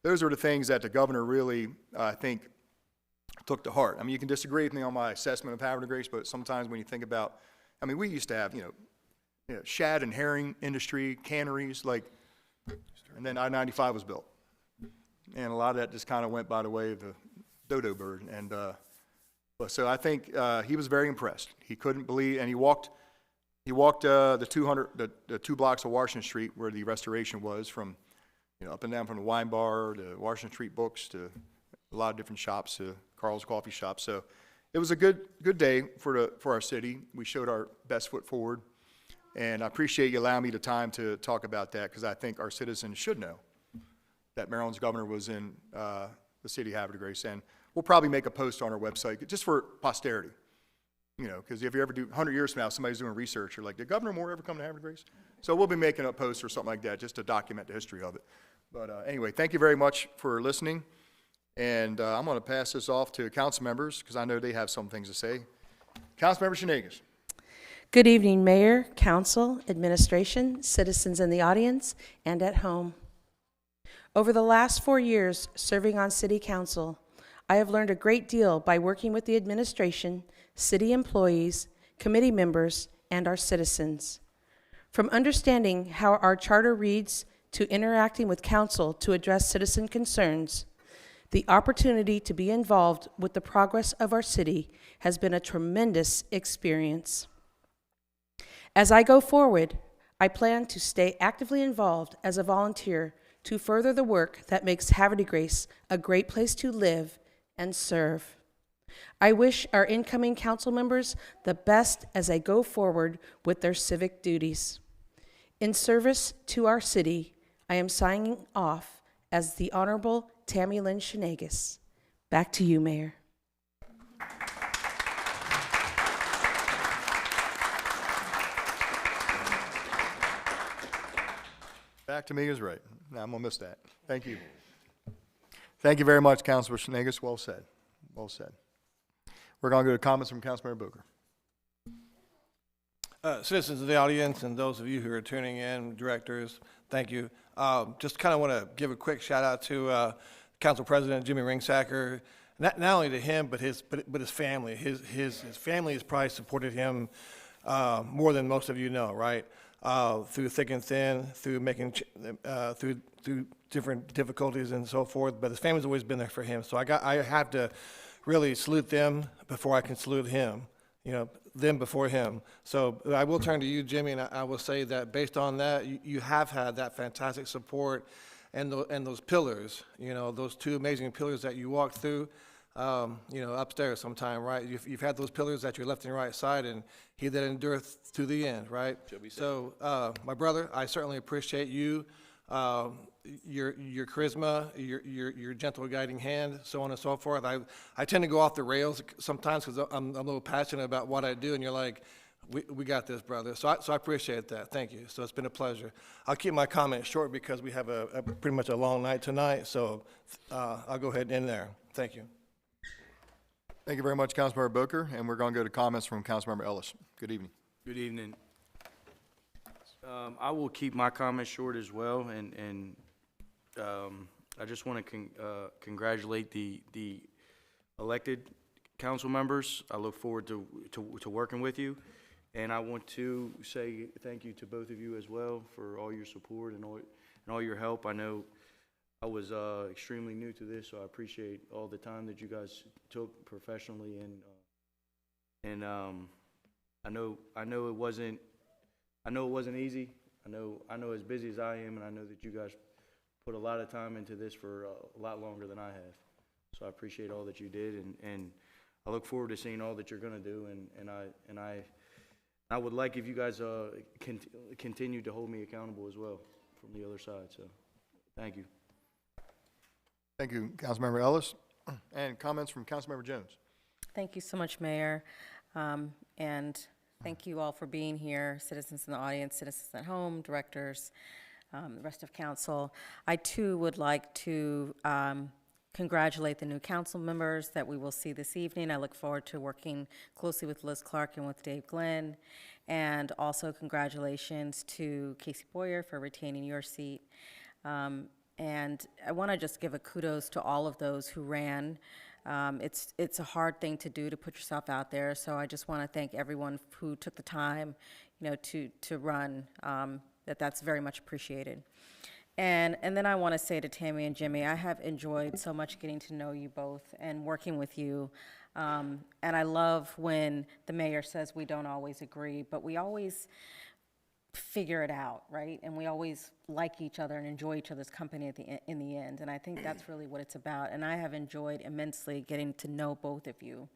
those are the things that the governor really, I think, took to heart. I mean, you can disagree with me on my assessment of Havre de Grace, but sometimes when you think about, we used to have, shad and herring industry, canneries, and then I-95 was built. And a lot of that just kind of went by the way of the dodo bird. And so I think he was very impressed. He couldn't believe, and he walked the 2 blocks of Washington Street where the restoration was from, up and down from the wine bar to Washington Street Books to a lot of different shops to Carl's Coffee Shop. So it was a good day for our city. We showed our best foot forward. And I appreciate you allowing me the time to talk about that because I think our citizens should know that Maryland's governor was in the city of Havre de Grace. And we'll probably make a post on our website just for posterity. Because if you ever do 100 years from now, somebody's doing research, or like, did Governor Moore ever come to Havre de Grace? So we'll be making a post or something like that just to document the history of it. But anyway, thank you very much for listening. And I'm going to pass this off to council members because I know they have some things to say. Councilmember Shanegas. Good evening, Mayor, Council, Administration, citizens in the audience, and at home. Over the last 4 years serving on City Council, I have learned a great deal by working with the administration, city employees, committee members, and our citizens. From understanding how our charter reads to interacting with council to address citizen concerns, the opportunity to be involved with the progress of our city has been a tremendous experience. As I go forward, I plan to stay actively involved as a volunteer to further the work that makes Havre de Grace a great place to live and serve. I wish our incoming council members the best as they go forward with their civic duties. In service to our city, I am signing off as the Honorable Tammy Lynn Shenagus. Back to you, Mayor. Back to me is right. Now I'm gonna miss that. Thank you. Thank you very much, Councilor Shenagus. Well said. Well said. We're gonna go to comments from Councilmember Booker. Citizens of the audience and those of you who are tuning in, directors, thank you. Just kind of want to give a quick shout out to Council President Jimmy Ringsacker. Not only to him, but his family. His family has probably supported him more than most of you know, right? Through thick and thin, through through different difficulties and so forth. But his family's always been there for him. So I have to really salute them before I can salute him. You know, them before him. So I will turn to you, Jimmy, and I will say that based on that, you have had that fantastic support and those pillars, you know, those two amazing pillars that you walked through, you know, upstairs sometime, right? You've had those pillars at your left and right side, and he that endureth to the end, right? So, my brother, I certainly appreciate you, your charisma, your gentle guiding hand, so on and so forth. I tend to go off the rails sometimes because I'm a little passionate about what I do, and you're like, we got this, brother. So I appreciate that. Thank you. So it's been a pleasure. I'll keep my comments short because we have a pretty much a long night tonight. So I'll go ahead and end there. Thank you. Thank you very much, Councilmember Booker, and we're going to go to comments from Councilmember Ellis. Good evening. Good evening. I will keep my comments short as well, and I just want to congratulate the elected council members. I look forward to working with you, and I want to say thank you to both of you as well for all your support and all your help. I know I was extremely new to this, so I appreciate all the time that you guys took professionally, and I know it wasn't easy. I know as busy as I am, and I know that you guys put a lot of time into this for a lot longer than I have. So I appreciate all that you did, and I look forward to seeing all that you're gonna do, and I would like if you guys continue to hold me accountable as well from the other side. So thank you. Thank you, Councilmember Ellis. And comments from Councilmember Jones. Thank you so much, Mayor. And thank you all for being here, citizens in the audience, citizens at home, directors, the rest of council. I too would like to congratulate the new council members that we will see this evening. I look forward to working closely with Liz Clark and with Dave Glenn. And also congratulations to Casey Boyer for retaining your seat. And I want to just give a kudos to all of those who ran. It's a hard thing to do, to put yourself out there. So I just want to thank everyone who took the time, you know, to run. That's very much appreciated. And then I want to say to Tammy and Jimmy, I have enjoyed so much getting to know you both and working with you. And I love when the mayor says we don't always agree, but we always figure it out, right? And we always like each other and enjoy each other's company in the end. And I think that's really what it's about. And I have enjoyed immensely getting to know both of you,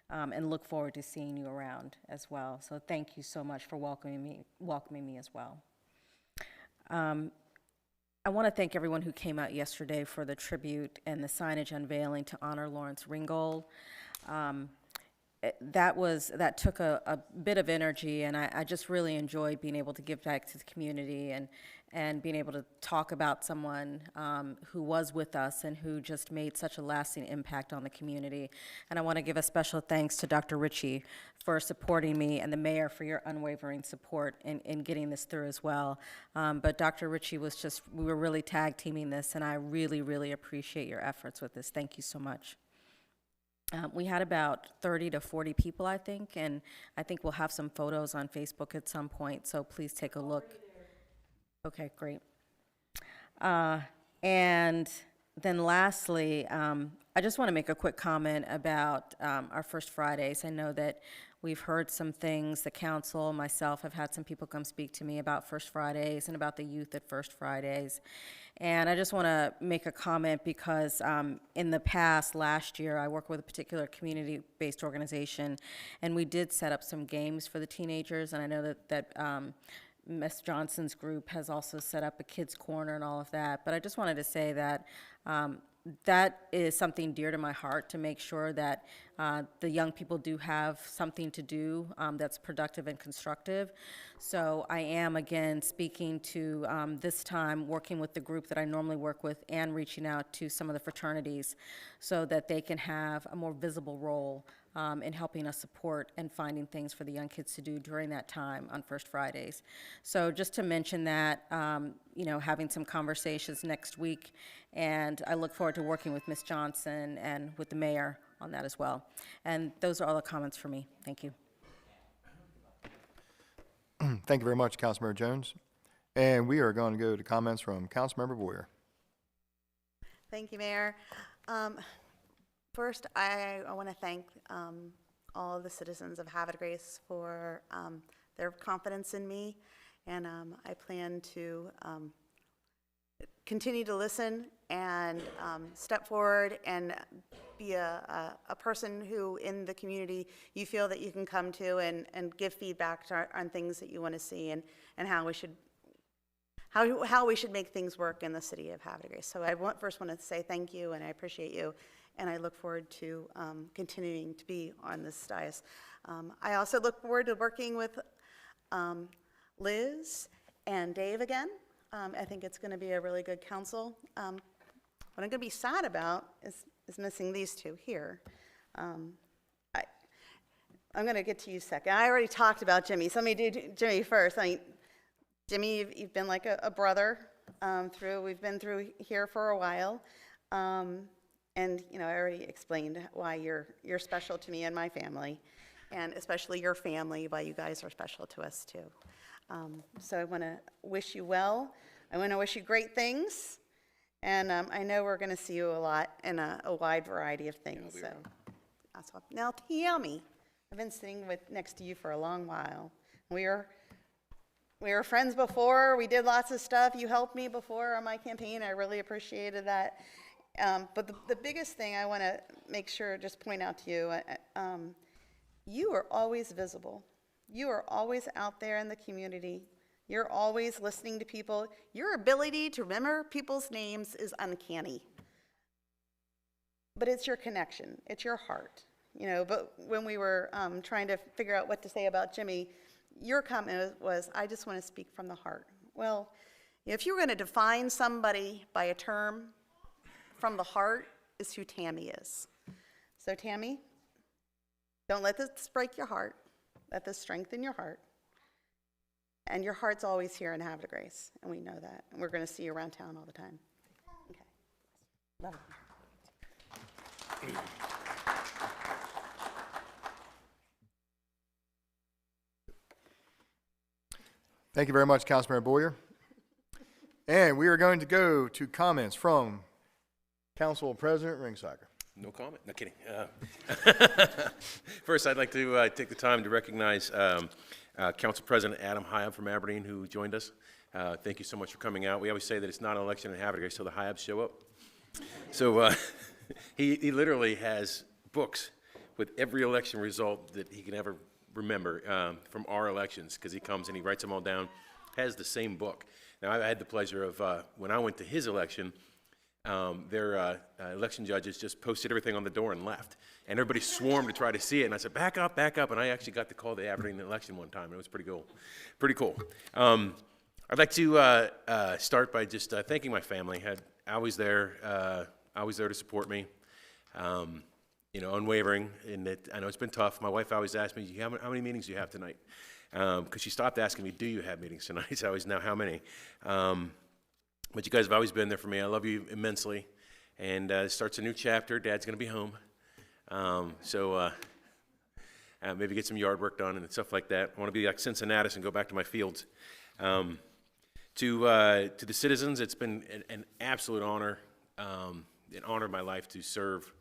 and look forward to seeing you around as well. So thank you so much for welcoming me as well. I want to thank everyone who came out yesterday for the tribute and the signage unveiling to honor Lawrence Ringgold. That took a bit of energy, and I just really enjoyed being able to give back to the community and being able to talk about someone who was with us and who just made such a lasting impact on the community. And I want to give a special thanks to Dr. Ritchie for supporting me, and the mayor for your unwavering support in getting this through as well. But Dr. Ritchie we were really tag teaming this, and I really, really appreciate your efforts with this. Thank you so much. We had about 30 to 40 people, I think, and I think we'll have some photos on Facebook at some point, so please take a look. Okay, great. And then lastly, I just want to make a quick comment about our First Fridays. I know that we've heard some things, the council, myself, have had some people come speak to me about First Fridays and about the youth at First Fridays. And I just want to make a comment because in the past, last year, I worked with a particular community-based organization, and we did set up some games for the teenagers, and I know that Ms. Johnson's group has also set up a kids' corner and all of that. But I just wanted to say that that is something dear to my heart, to make sure that the young people do have something to do that's productive and constructive. So I am, again, speaking to this time, working with the group that I normally work with and reaching out to some of the fraternities so that they can have a more visible role in helping us support and finding things for the young kids to do during that time on First Fridays. So just to mention that, having some conversations next week, and I look forward to working with Ms. Johnson and with the mayor on that as well. And those are all the comments for me. Thank you. Thank you very much, Councilmember Jones. And we are going to go to comments from Councilmember Boyer. Thank you, Mayor. First, I want to thank all of the citizens of Havre for their confidence in me, and I plan to continue to listen and step forward and be a person who in the community you feel that you can come to and give feedback on things that you want to see and how we should make things work in the city of Havre. So I first want to say thank you, and I appreciate you, and I look forward to continuing to be on this dais. I also look forward to working with Liz and Dave again. I think it's going to be a really good council. What I'm going to be sad about is missing these two here. I'm going to get to you second. I already talked about Jimmy, so let me do Jimmy first. Jimmy, you've been like a brother we've been through here for a while. And I already explained why you're special to me and my family, and especially your family, why you guys are special to us too. So I want to wish you well. I want to wish you great things, and I know we're going to see you a lot in a wide variety of things. So that's all. Now, Tammy, I've been sitting next to you for a long while. We were friends before. We did lots of stuff. You helped me before on my campaign. I really appreciated that. But the biggest thing I want to make sure, just point out to you, you are always visible. You are always out there in the community. You're always listening to people. Your ability to remember people's names is uncanny. But it's your connection. It's your heart. But when we were trying to figure out what to say about Jimmy, your comment was, I just want to speak from the heart. Well, if you're going to define somebody by a term, from the heart is who Tammy is. So Tammy, don't let this break your heart. Let this strengthen your heart. And your heart's always here in Havre de Grace, and we know that. And we're going to see you around town all the time. Okay. Love it. Thank you very much, Councilmember Boyer. And we are going to go to comments from Council President Ringsacker. No comment. No kidding. First, I'd like to take the time to recognize Council President Adam Hyab from Aberdeen, who joined us. Thank you so much for coming out. We always say that it's not an election in Havre until the Hyabs show up. So he literally has books with every election result that he can ever remember from our elections, because he comes and he writes them all down, has the same book. Now, I had the pleasure of, when I went to his election, their election judges just posted everything on the door and left. And everybody swarmed to try to see it. And I said, back up, back up. And I actually got to call the Aberdeen election one time. It was pretty cool. Pretty cool. I'd like to start by just thanking my family. Always there to support me. Unwavering. And I know it's been tough. My wife always asks me, how many meetings do you have tonight? Because she stopped asking me, do you have meetings tonight? So I always know how many. But you guys have always been there for me. I love you immensely. And it starts a new chapter. Dad's going to be home. So maybe get some yard work done and stuff like that. I want to be like Cincinnatus and go back to my fields. To the citizens, it's been an absolute honor an honor of my life to serve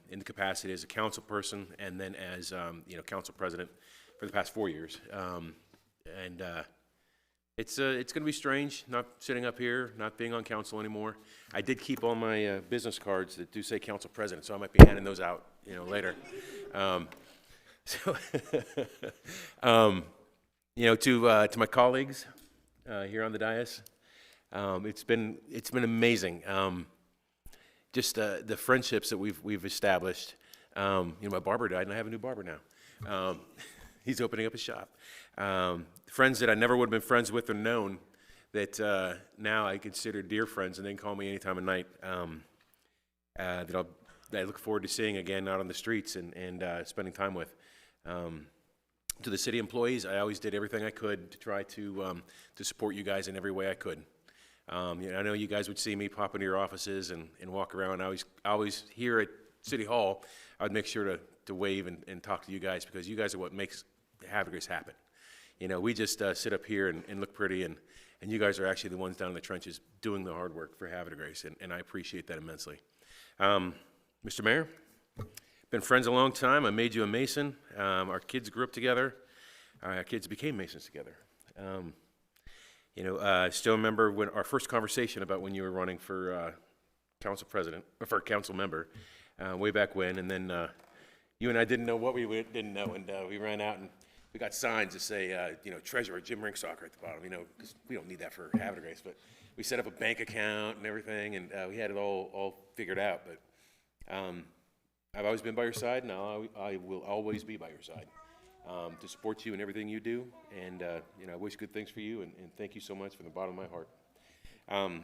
in the capacity as a council person and then as council president for the past 4 years. It's going to be strange not sitting up here, not being on council anymore. I did keep all my business cards that do say council president, so I might be handing those out, later. To my colleagues here on the dais, it's been amazing. Just the friendships that we've established. My barber died, and I have a new barber now. He's opening up a shop. Friends that I never would have been friends with or known that now I consider dear friends, and they can call me any time of night. That I look forward to seeing again out on the streets and spending time with. To the city employees, I always did everything I could to try to support you guys in every way I could. I know you guys would see me pop into your offices and walk around. I always here at City Hall, I would make sure to wave and talk to you guys because you guys are what makes Havre Grace happen. We just sit up here and look pretty, and you guys are actually the ones down in the trenches doing the hard work for Havre Grace, and I appreciate that immensely. Mr. Mayor, been friends a long time. I made you a Mason. Our kids grew up together. Our kids became Masons together. I still remember when our first conversation about when you were running for council president, or for council member, way back when, and then you and I didn't know what we didn't know, and we ran out and we got signs that say, Treasurer Jim Ringsocker at the bottom, because we don't need that for Havre Grace, but we set up a bank account and everything, and we had it all figured out, but I've always been by your side, and I will always be by your side to support you in everything you do. And I wish good things for you, and thank you so much from the bottom of my heart. My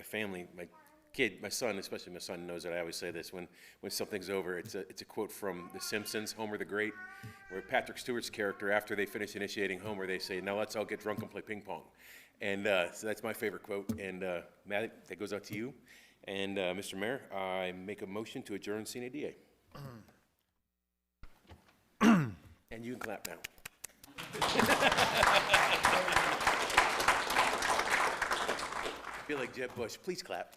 family, my kid, my son, especially my son, knows that I always say this when something's over. It's a quote from The Simpsons, Homer the Great, where Patrick Stewart's character, after they finish initiating Homer, they say, "Now let's all get drunk and play ping pong." And so that's my favorite quote. And Matt, that goes out to you. And Mr. Mayor, I make a motion to adjourn Sine Die. And you can clap now. I feel like Jeb Bush. Please clap.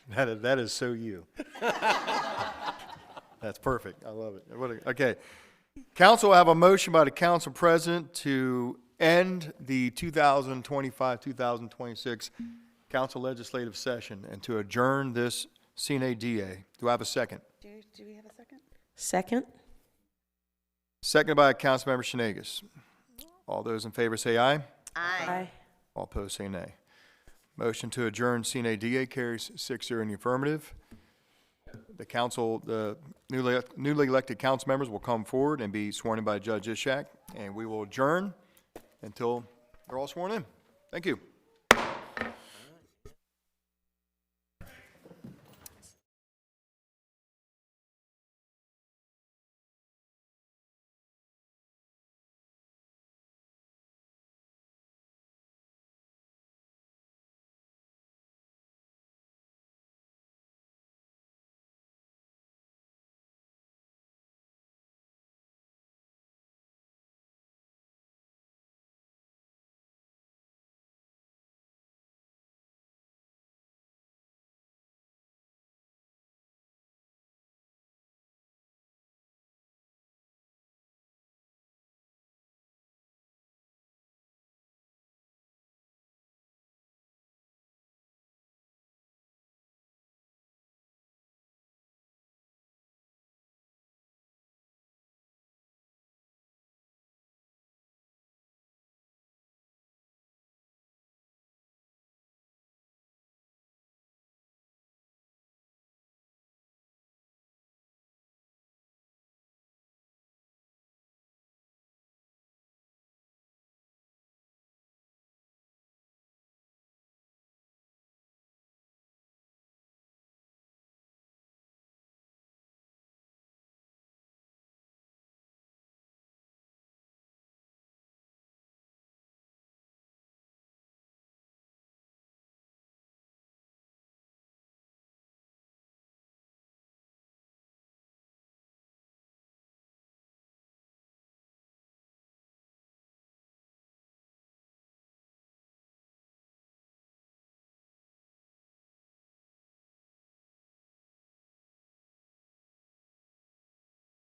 That is so you. That's perfect. I love it. Okay. Council will have a motion by the council president to end the 2025-2026 council legislative session and to adjourn this Sine Die. Do I have a second? Do we have a second? Second? Seconded by Councilmember Shenagus. All those in favor say aye. Aye. All opposed say nay. Motion to adjourn Sine Die carries 6-0 in the affirmative. The council, the newly elected council members will come forward and be sworn in by Judge Ishak, and we will adjourn until they're all sworn in. Thank you.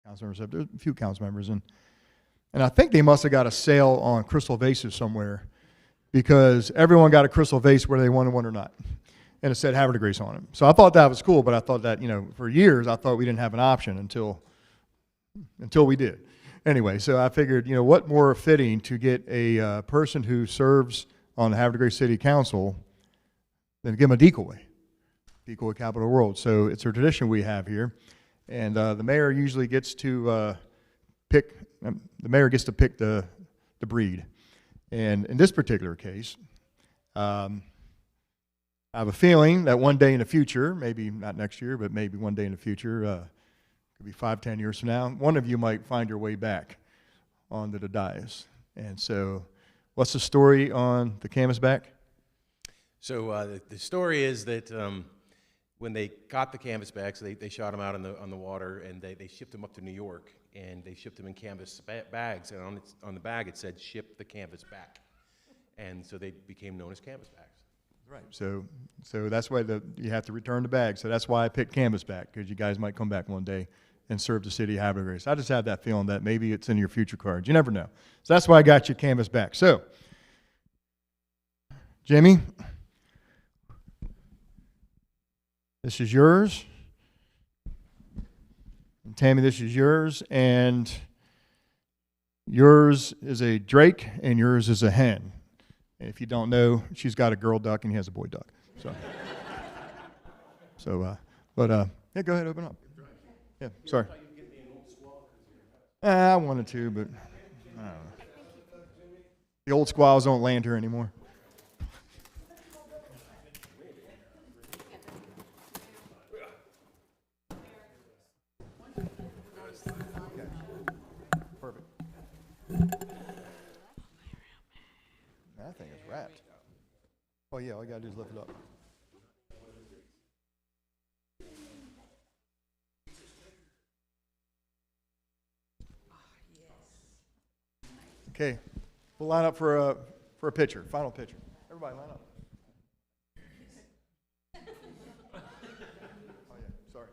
council members up. There's a few council members, and I think they must have got a sale on crystal vases somewhere, because everyone got a crystal vase whether they wanted one or not, and it said Havre Grace on it. So I thought that was cool, but I thought that, for years I thought we didn't have an option until we did. Anyway, so I figured, what more fitting to get a person who serves on the Havre Grace City Council than to give him a decoy Capital World. So it's a tradition we have here, and the mayor usually gets to pick. The mayor gets to pick the breed, and in this particular case, I have a feeling that one day in the future, maybe not next year, but maybe one day in the future, could be 5, 10 years from now, one of you might find your way back onto the dais. And so, what's the story on the canvasback? So the story is that when they caught the canvasbacks, they shot them out on the water, and they shipped them up to New York, and they shipped them in canvas bags, and on the bag it said "Ship the canvas back," and so they became known as canvasbacks. Right. So that's why you have to return the bag. So that's why I picked canvasback, because you guys might come back one day and serve the city of Havre Grace. I just have that feeling that maybe it's in your future cards. You never know. So that's why I got you canvasback. So, Jimmy, this is yours. And Tammy, this is yours. And yours is a drake, and yours is a hen. And if you don't know, she's got a girl duck and he has a boy duck. Yeah, go ahead, open up. Yeah, sorry. I wanted to, but I don't know. The old squaws don't land here anymore. Perfect. That thing is wrapped. Oh yeah, all you gotta do is lift it up. Okay, we'll line up for a picture, final picture. Everybody line up. Oh yeah, sorry.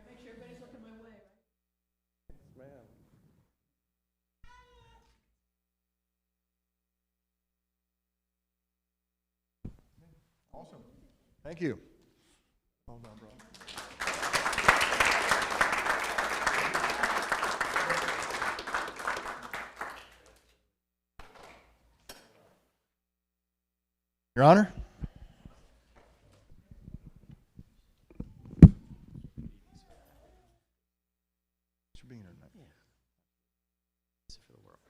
Make sure everybody's looking my way, right? Ma'am. Awesome. Thank you. Hold on, bro. Your Honor. Thanks for being here tonight. Yeah. It's for the world.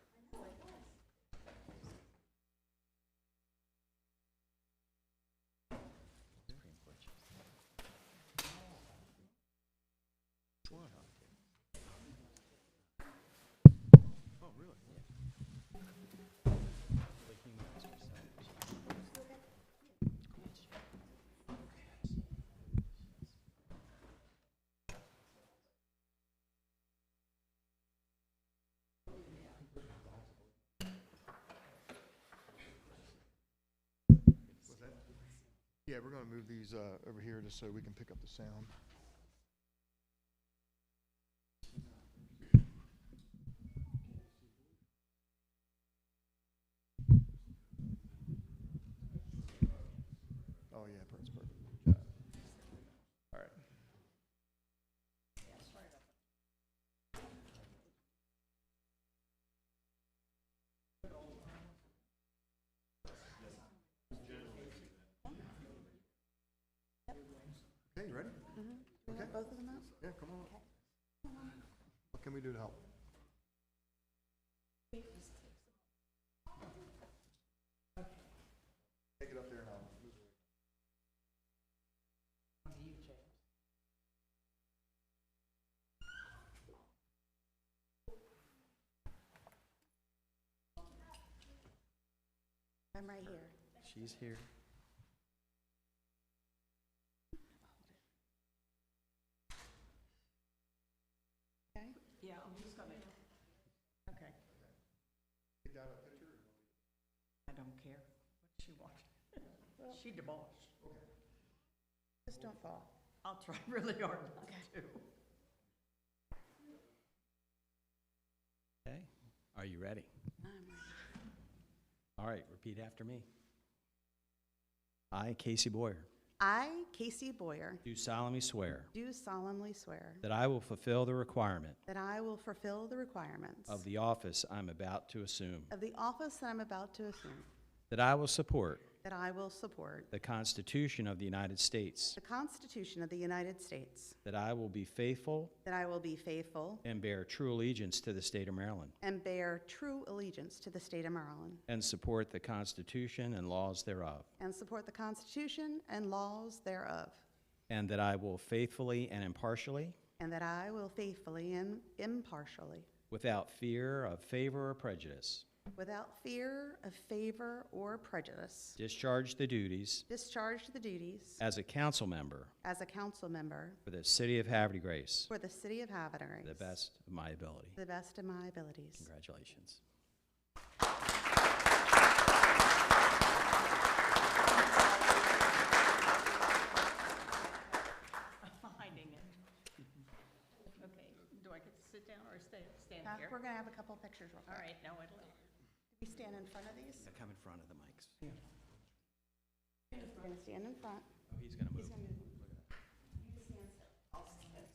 Oh, really? Yeah, we're going to move these over here just so we can pick up the sound. Oh yeah, that's perfect. Got it. All right. Okay, you ready? Mm-hmm. Okay. Both of them out? Yeah, come on. What can we do to help? Take it up there and I'll move it. I'm right here. She's here. Okay? Yeah, I'm just gonna. Okay. Take out a picture. I don't care what she wants. She demolished. Just don't fall. I'll try really hard not to. Okay, are you ready? All right, repeat after me. I, Casey Boyer, I, Casey Boyer, do solemnly swear do solemnly swear that I will fulfill the requirement that I will fulfill the requirements of the office I'm about to assume, of the office that I'm about to assume, that I will support that I will support the Constitution of the United States, the Constitution of the United States, that I will be faithful that I will be faithful and bear true allegiance to the state of Maryland, and bear true allegiance to the state of Maryland, and support the Constitution and laws thereof, and support the Constitution and laws thereof, and that I will faithfully and impartially, and that I will faithfully and impartially, without fear of favor or prejudice, without fear of favor or prejudice, discharge the duties discharge the duties as a council member as a council member for the city of Havre de Grace for the city of Havre to the best of my ability. to the best of my abilities. Congratulations. Finding it. Okay, do I get to sit down or stand here? We're going to have a couple pictures real All quick. right, now it'll. We stand in front of these? Come in front of the mics. We're going to stand in front. Oh, he's going to move. He's going to move. You just stand still. I'll stand.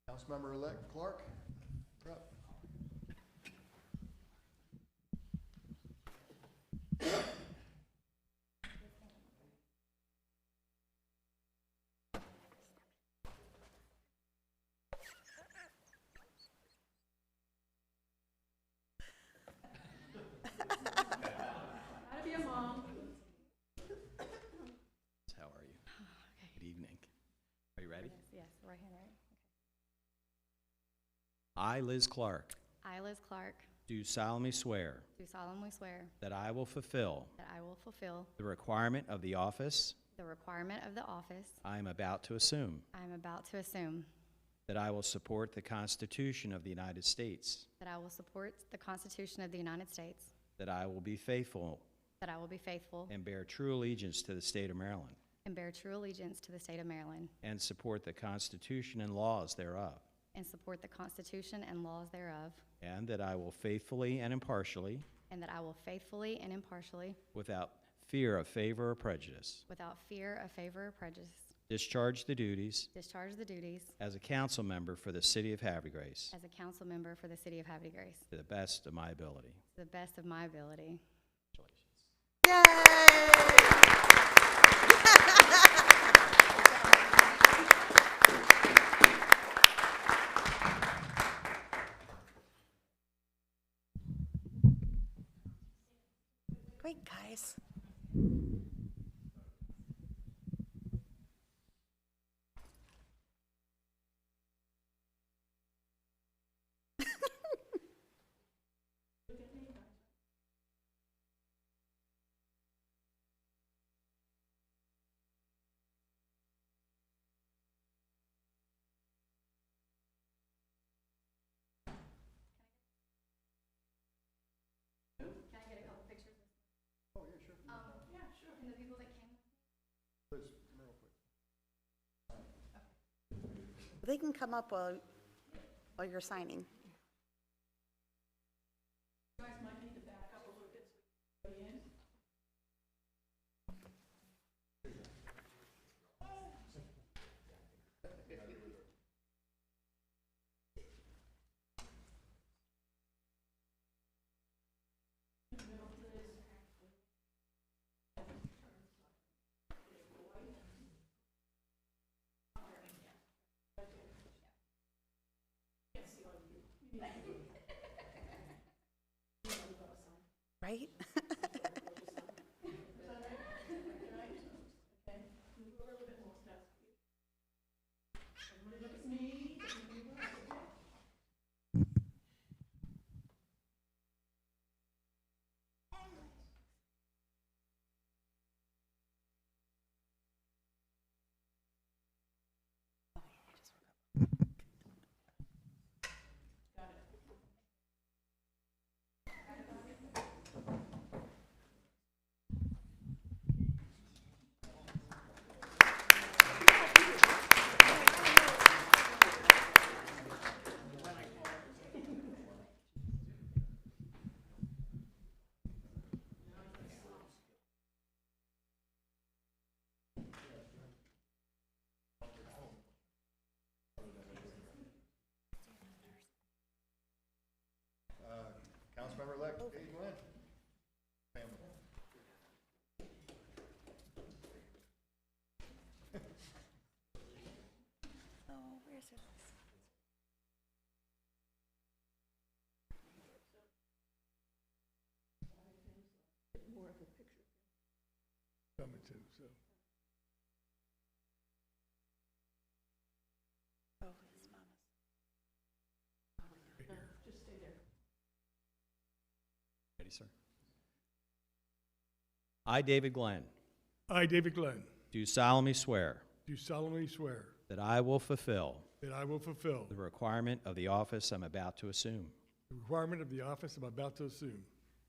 Councilmember-elect Clark, you're up. How are you? Good evening. Are you ready? Yes, right hand, right? I, Liz Clark, I, Liz Clark, do solemnly swear do solemnly swear that I will fulfill that I will fulfill the requirement of the office the requirement of the office I am about to assume, I am about to assume, that I will support the Constitution of the United States, that I will support the Constitution of the United States, that I will be faithful that I will be faithful and bear true allegiance to the state of Maryland, and bear true allegiance to the state of Maryland, and support the Constitution and laws thereof, and support the Constitution and laws thereof, and that I will faithfully and impartially, and that I will faithfully and impartially, without fear of favor or prejudice, without fear of favor or prejudice, discharge the duties discharge the duties as a council member for the city of Havre de Grace as a council member for the city of Havre de Grace to the best of my ability. to the best of my ability. Great, guys. Oh, yeah, sure. Yeah, sure. And the people that came. Please, come here real quick. They can come up while you're signing. Right? Councilmember-elect Katie Glenn. Family. Oh, where's it? Coming too, so. Oh, it's Mama's. Ready, sir? I, David Glenn, I, David Glenn, do solemnly swear do solemnly swear that I will fulfill that I will fulfill the requirement of the office I'm about to assume, the requirement of the office I'm about to assume,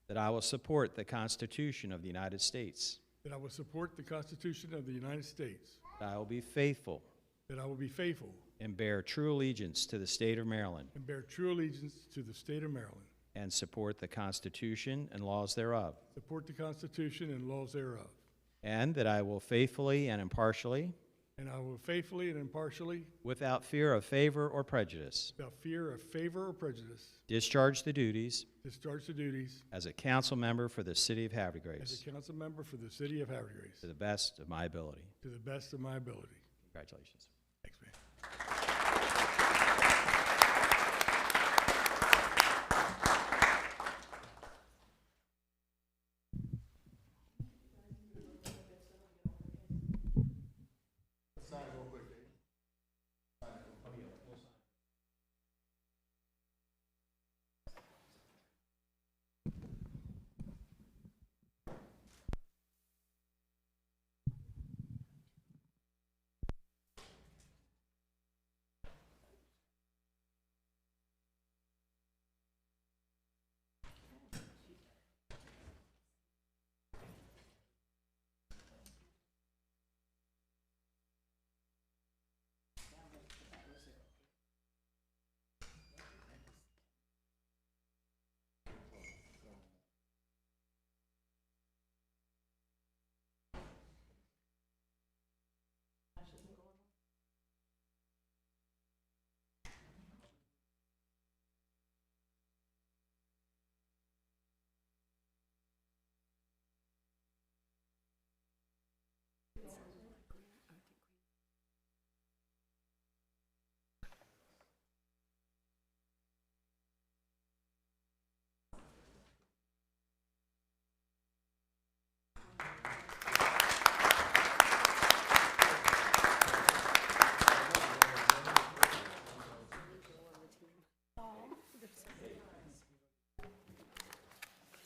that I will support the Constitution of the United States, that I will support the Constitution of the United States, that I will be faithful that I will be faithful and bear true allegiance to the state of Maryland, and bear true allegiance to the state of Maryland, and support the Constitution and laws thereof, support the Constitution and laws thereof, and that I will faithfully and impartially, and I will faithfully and impartially, without fear of favor or prejudice, without fear of favor or prejudice, discharge the duties discharge the duties as a council member for the city of Havre de as Grace a council member for the city of Havre de Grace to the best of my ability. to the best of my ability. Congratulations. Thanks, man. Sign it real quick, Dave. Sign it.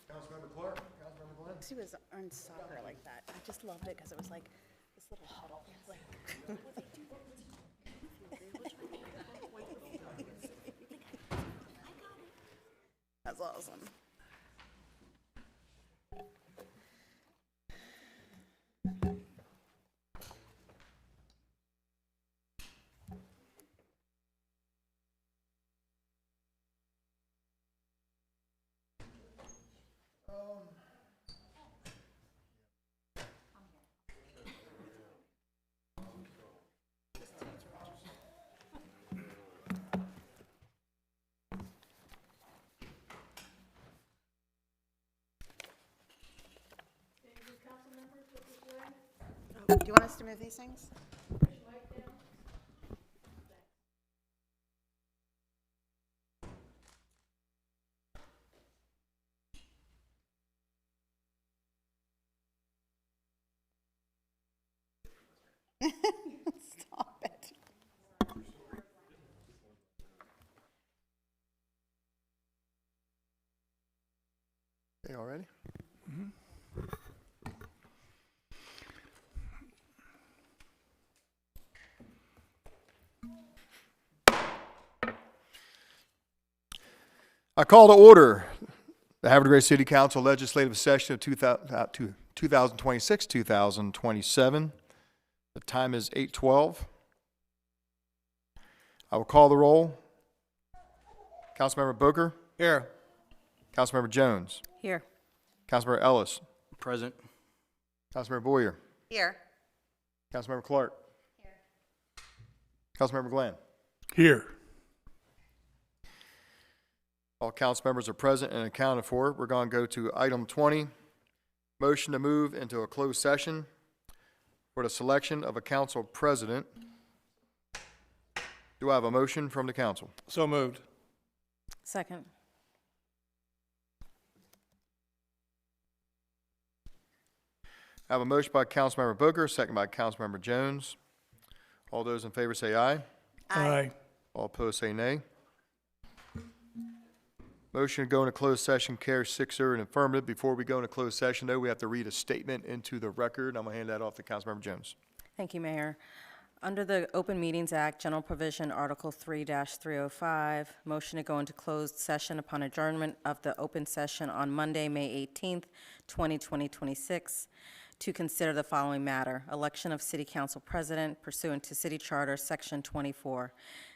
Councilmember Clark, Councilmember Glenn. She was on soccer like that. I just loved it because it was like this little huddle. Like, that's awesome. Do you want us to move these things? Stop it. Okay, all ready? I call to order the Havre de Grace City Council Legislative Session of 2026-2027. The time is 8:12. I will call the roll. Councilmember Booker, Here. Councilmember Jones, Here. Councilmember Ellis, Present. Councilmember Boyer, Here. Councilmember Clark, Councilmember Glenn. Here. All council members are present and accounted for. We're going to go to item 20, motion to move into a closed session for the selection of a council president. Do I have a motion from the council? So moved. Second. I have a motion by Councilmember Booker, second by Councilmember Jones. All those in favor say aye. Aye. All opposed say nay. Motion to go into closed session carries 6-0 in affirmative. Before we go into closed session, though, we have to read a statement into the record. I'm going to hand that off to Councilmember Jones. Thank you, Mayor. Under the Open Meetings Act, General Provision, Article 3-305, motion to go into closed session upon adjournment of the open session on Monday, May 18th, 2026, to consider the following matter: election of City Council President pursuant to City Charter, Section 24.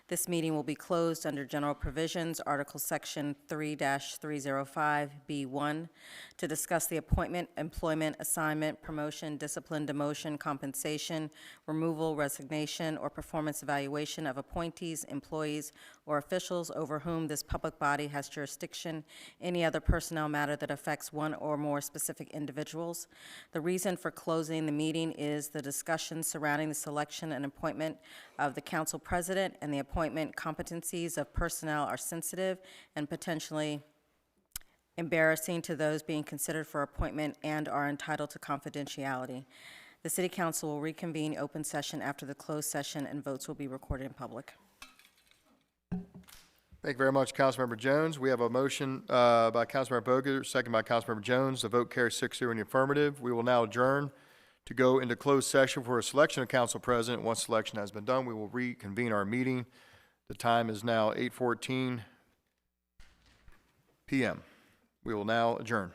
This meeting will be closed under General Provisions, Article Section 3-305B1, to discuss the appointment, employment, assignment, promotion, discipline, demotion, compensation, removal, resignation, or performance evaluation of appointees, employees, or officials over whom this public body has jurisdiction, any other personnel matter that affects one or more specific individuals. The reason for closing the meeting is the discussion surrounding the selection and appointment of the council president and the appointment competencies of personnel are sensitive and potentially embarrassing to those being considered for appointment and are entitled to confidentiality. The City Council will reconvene open session after the closed session, and votes will be recorded in public. Thank you very much, Councilmember Jones. We have a motion by Councilmember Boger, second by Councilmember Jones. The vote carries 6-0 in the affirmative. We will now adjourn to go into closed session for a selection of council president. Once selection has been done, we will reconvene our meeting. The time is now 8:14 p.m. We will now adjourn.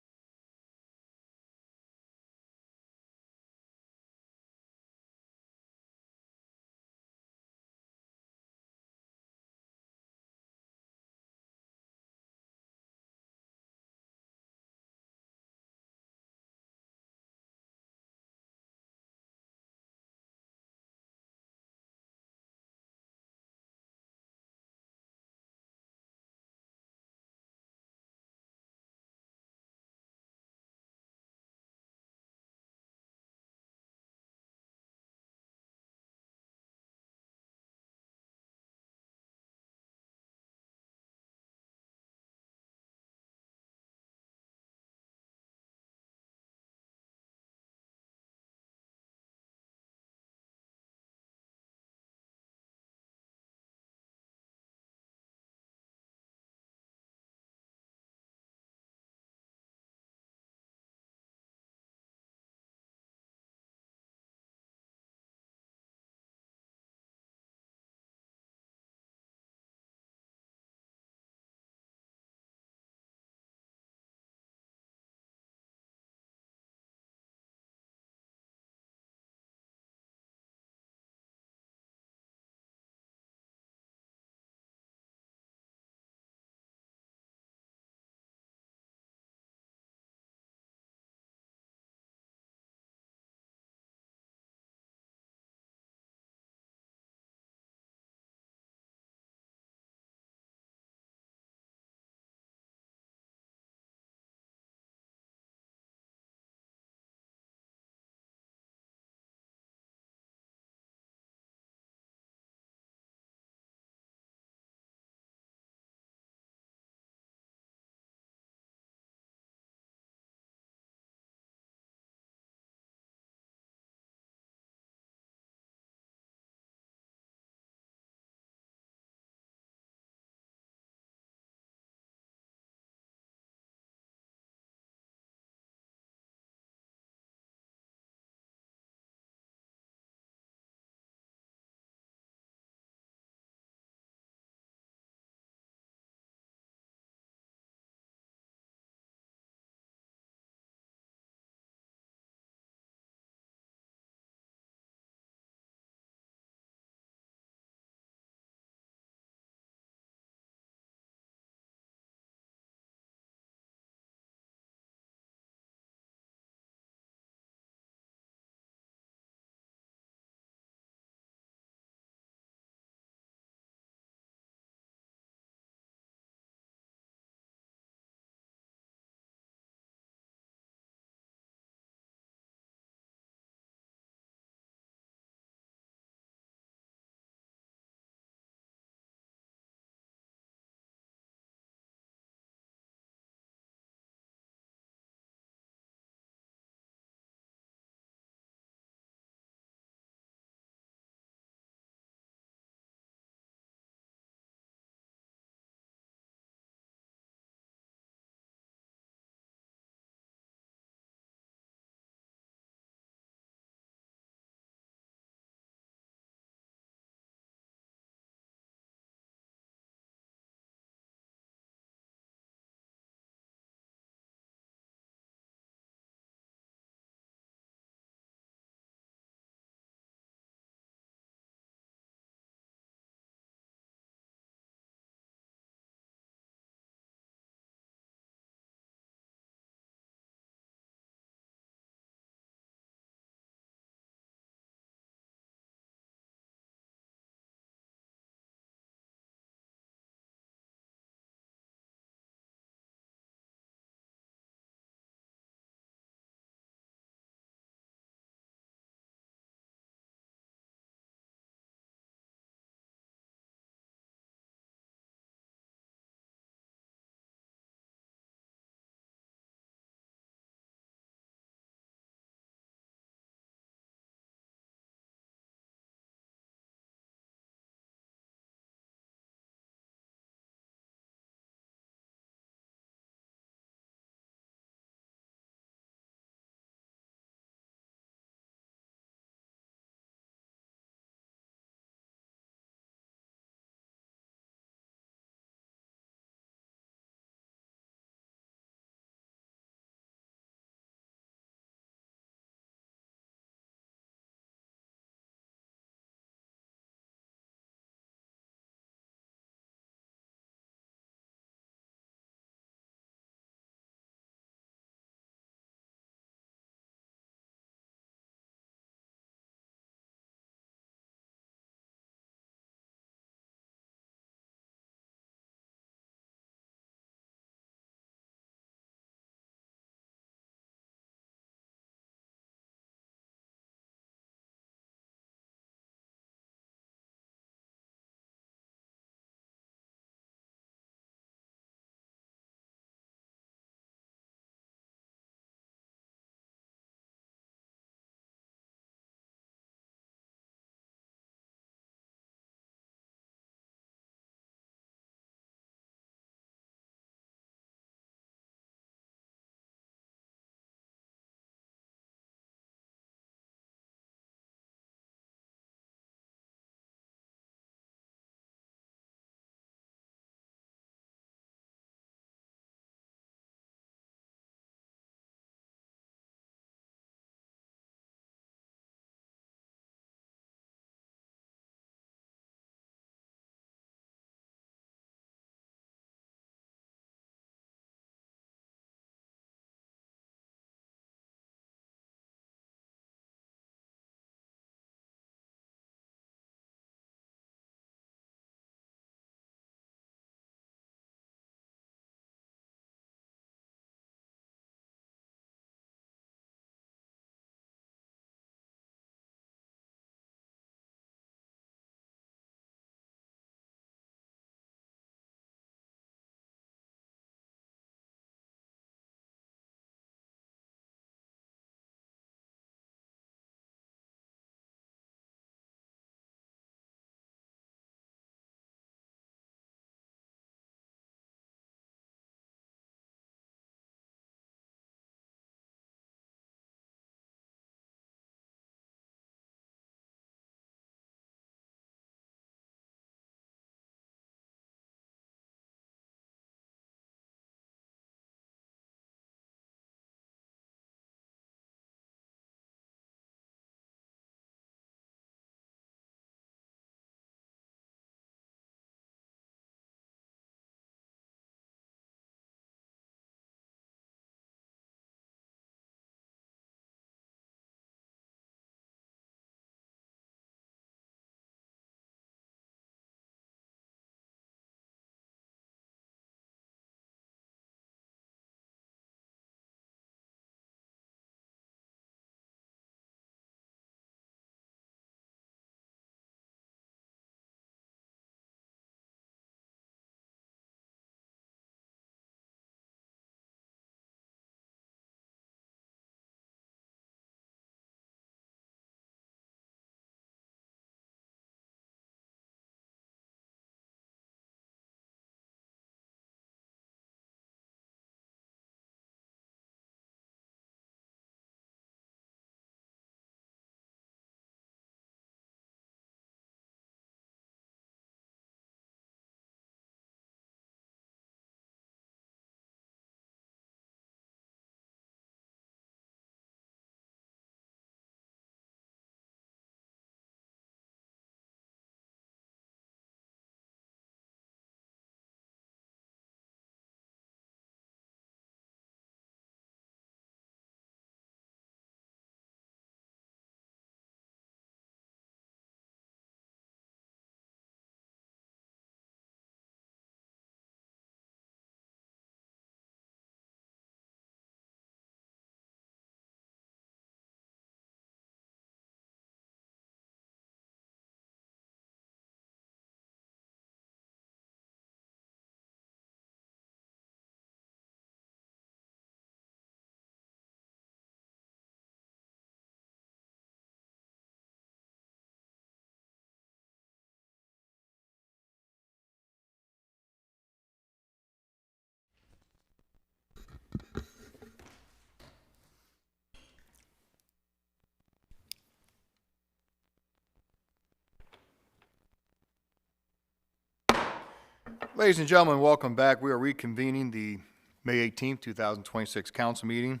Ladies and gentlemen, welcome back. We are reconvening the May 18th, 2026 council meeting.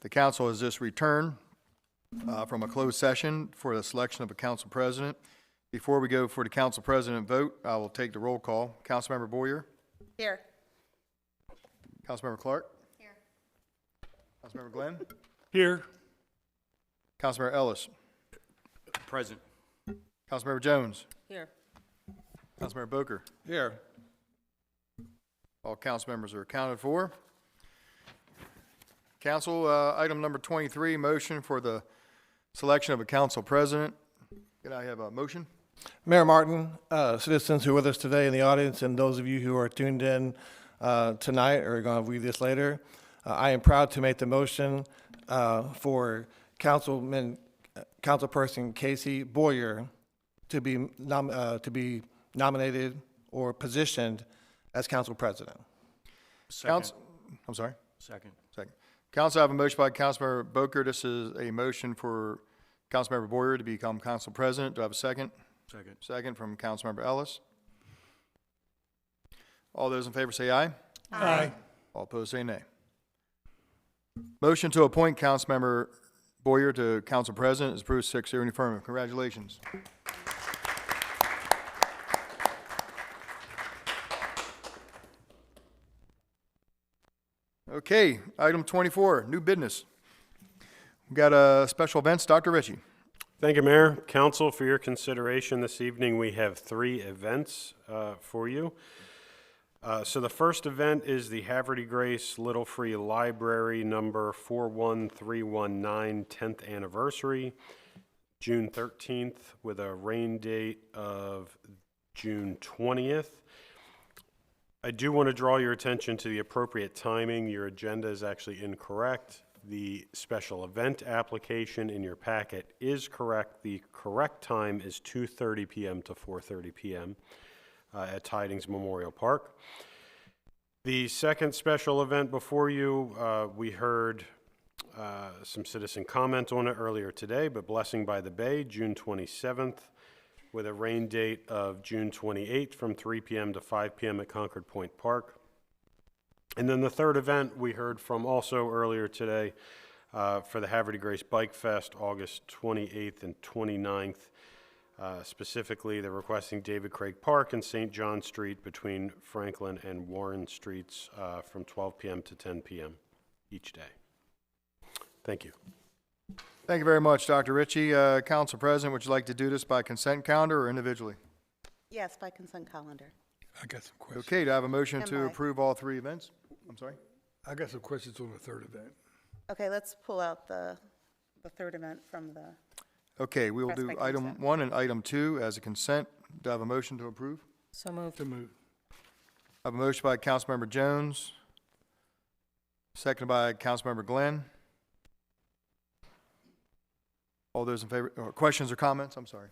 The council has just returned from a closed session for the selection of a council president. Before we go for the council president vote, I will take the roll call. Councilmember Boyer? Here. Councilmember Clark? Here. Councilmember Glenn? Here. Councilmember Ellis? Present. Councilmember Jones? Here. Councilmember Boker? Here. All council members are accounted for. Council, item number 23, motion for the selection of a council president. Can I have a motion? Mayor Martin, citizens who are with us today in the audience, and those of you who are tuned in tonight or are going to read this later, I am proud to make the motion for Councilperson Casey Boyer to be nominated or positioned as council president. Second. I'm sorry? Second. Second. Council, I have a motion by Councilmember Boker. This is a motion for Councilmember Boyer to become council president. Do I have a second? Second. Second from Councilmember Ellis. All those in favor say aye. Aye. All opposed say nay. Motion to appoint Councilmember Boyer to council president is approved 6-0 in the affirmative. Congratulations. Okay, item 24, new business. We got special events. Dr. Ritchie. Thank you, Mayor. Council, for your consideration this evening, we have 3 events for you. So the first event is the Havre Grace Little Free Library number 41319 10th anniversary, June 13th, with a rain date of June 20th. I do want to draw your attention to the appropriate timing. Your agenda is actually incorrect. The special event application in your packet is correct. The correct time is 2:30 p.m. to 4:30 p.m. At Tidings Memorial Park. The second special event before you, we heard some citizen comment on it earlier today, but Blessing by the Bay, June 27th, with a rain date of June 28th from 3 p.m. to 5 p.m. at Concord Point Park. And then the third event we heard from also earlier today for the Havre Grace Bike Fest, August 28th and 29th. Specifically, they're requesting David Craig Park and St. John Street between Franklin and Warren Streets from 12 p.m. to 10 p.m. each day. Thank you. Thank you very much, Dr. Ritchie. Council President, would you like to do this by consent calendar or individually? Yes, by consent calendar. I got some questions. Okay, do I have a motion And to by. approve all 3 events? I'm sorry? I got some questions on the third event. Okay, let's pull out the third event from the, Okay, we will Press do by item consent. 1 and item 2 as a consent. Do I have a motion to approve? So moved. To move. I have a motion by Councilmember Jones, seconded by Councilmember Glenn. All those in favor, or questions or comments? I'm sorry.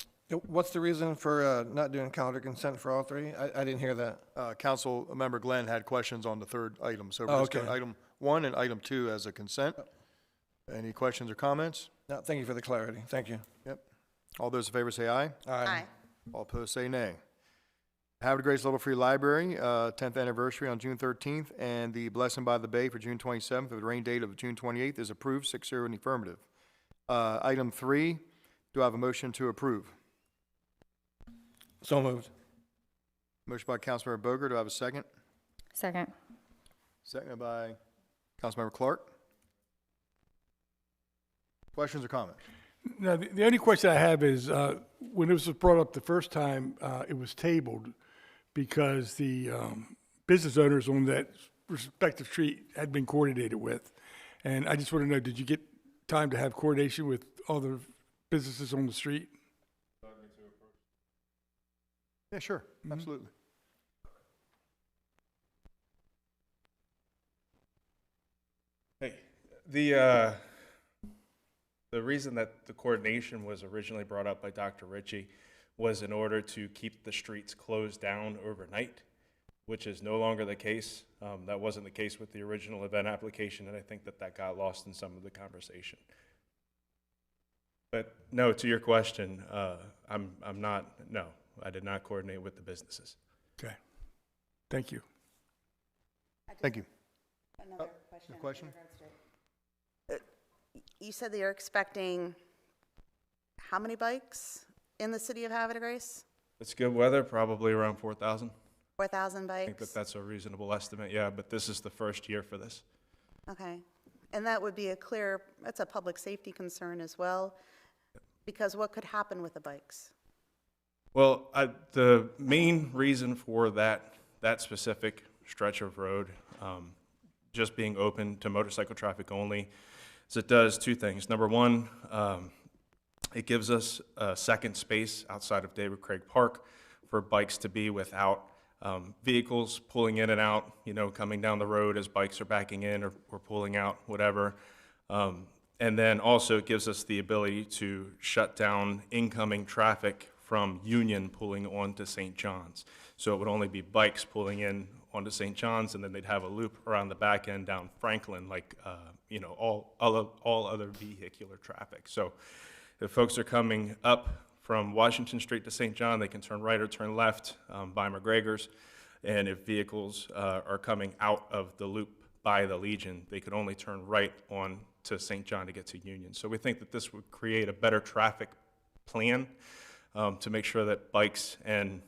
What's the reason for not doing calendar consent for all 3? I didn't hear that. Councilmember Glenn had questions on the third item, so Oh, we're just going okay. item 1 and item 2 as a consent. Any questions or comments? No, thank you for the clarity. Thank you. Yep. All those in favor say aye. aye. All opposed say nay. Havre Grace Little Free Library, 10th anniversary on June 13th, and the Blessing by the Bay for June 27th, with a rain date of June 28th is approved, 6-0 in the affirmative. Item 3, do I have a motion to approve? So moved. Motion by Councilmember Boger, do I have a second? Second. Seconded by Councilmember Clark. Questions or comments? Now, the only question I have is, when this was brought up the first time, it was tabled because the business owners on that respective street had been coordinated with. And I just want to know, did you get time to have coordination with all the businesses on the street? Yeah, sure, absolutely. Hey, the reason that the coordination was originally brought up by Dr. Ritchie was in order to keep the streets closed down overnight, which is no longer the case. That wasn't the case with the original event application, and I think that got lost in some of the conversation. But no, to your question, I did not coordinate with the businesses. Okay. Thank you. Thank you. Another question. in question? regards to- You said that you're expecting how many bikes in the city of Havre de Grace? It's good weather, probably around 4,000. 4,000 I think that bikes? that's a reasonable estimate, yeah, but this is the first year for this. Okay. And that would be that's a public safety concern as well, because what could happen with the bikes? Well, the main reason for that specific stretch of road, just being open to motorcycle traffic only, is it does two things. Number one, it gives us a second space outside of David Craig Park for bikes to be without vehicles pulling in and out, coming down the road as bikes are backing in or pulling out, whatever. And then also it gives us the ability to shut down incoming traffic from Union pulling onto St. John's. So it would only be bikes pulling in onto St. John's, and then they'd have a loop around the back end down Franklin, like, all other vehicular traffic. So if folks are coming up from Washington Street to St. John, they can turn right or turn left by McGregor's. And if vehicles are coming out of the loop by the Legion, they could only turn right on to St. John to get to Union. So we think that this would create a better traffic plan to make sure that bikes and,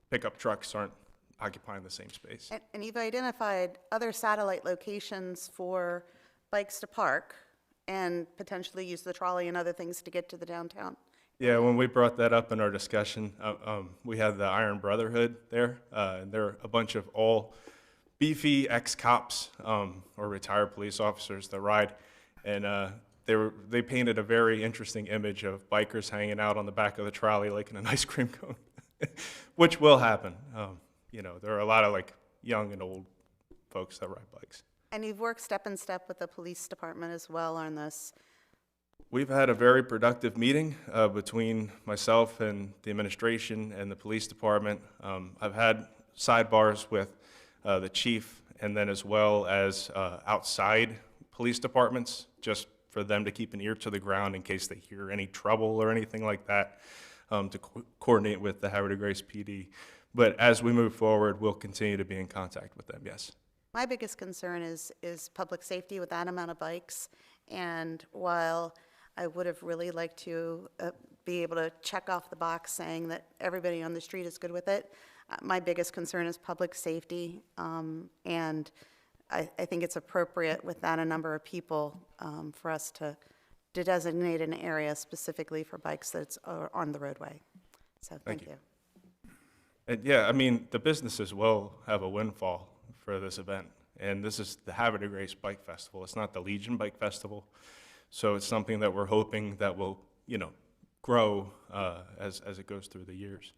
pickup trucks aren't occupying the same space. And you've identified other satellite locations for bikes to park and potentially use the trolley and other things to get to the downtown. Yeah, when we brought that up in our discussion, we had the Iron Brotherhood there, and they're a bunch of all beefy ex-cops or retired police officers that ride, and they painted a very interesting image of bikers hanging out on the back of the trolley like in an ice cream cone, which will happen. There are a lot of young and old folks that ride bikes. And you've worked step in step with the police department as well on this. We've had a very productive meeting between myself and the administration and the police department. I've had sidebars with the chief and then as well as outside police departments, just for them to keep an ear to the ground in case they hear any trouble or anything like that, to coordinate with the Havre de Grace PD. But as we move forward, we'll continue to be in contact with them, yes. My biggest concern is public safety with that amount of bikes. And while I would have really liked to be able to check off the box saying that everybody on the street is good with it, my biggest concern is public safety. And I think it's appropriate with that a number of people for us to designate an area specifically for bikes that's on the roadway. So thank you. And yeah, I mean, the businesses will have a windfall for this event. And this is the Havre de Grace Bike Festival. It's not the Legion Bike Festival. So it's something that we're hoping that will, grow as it goes through the years.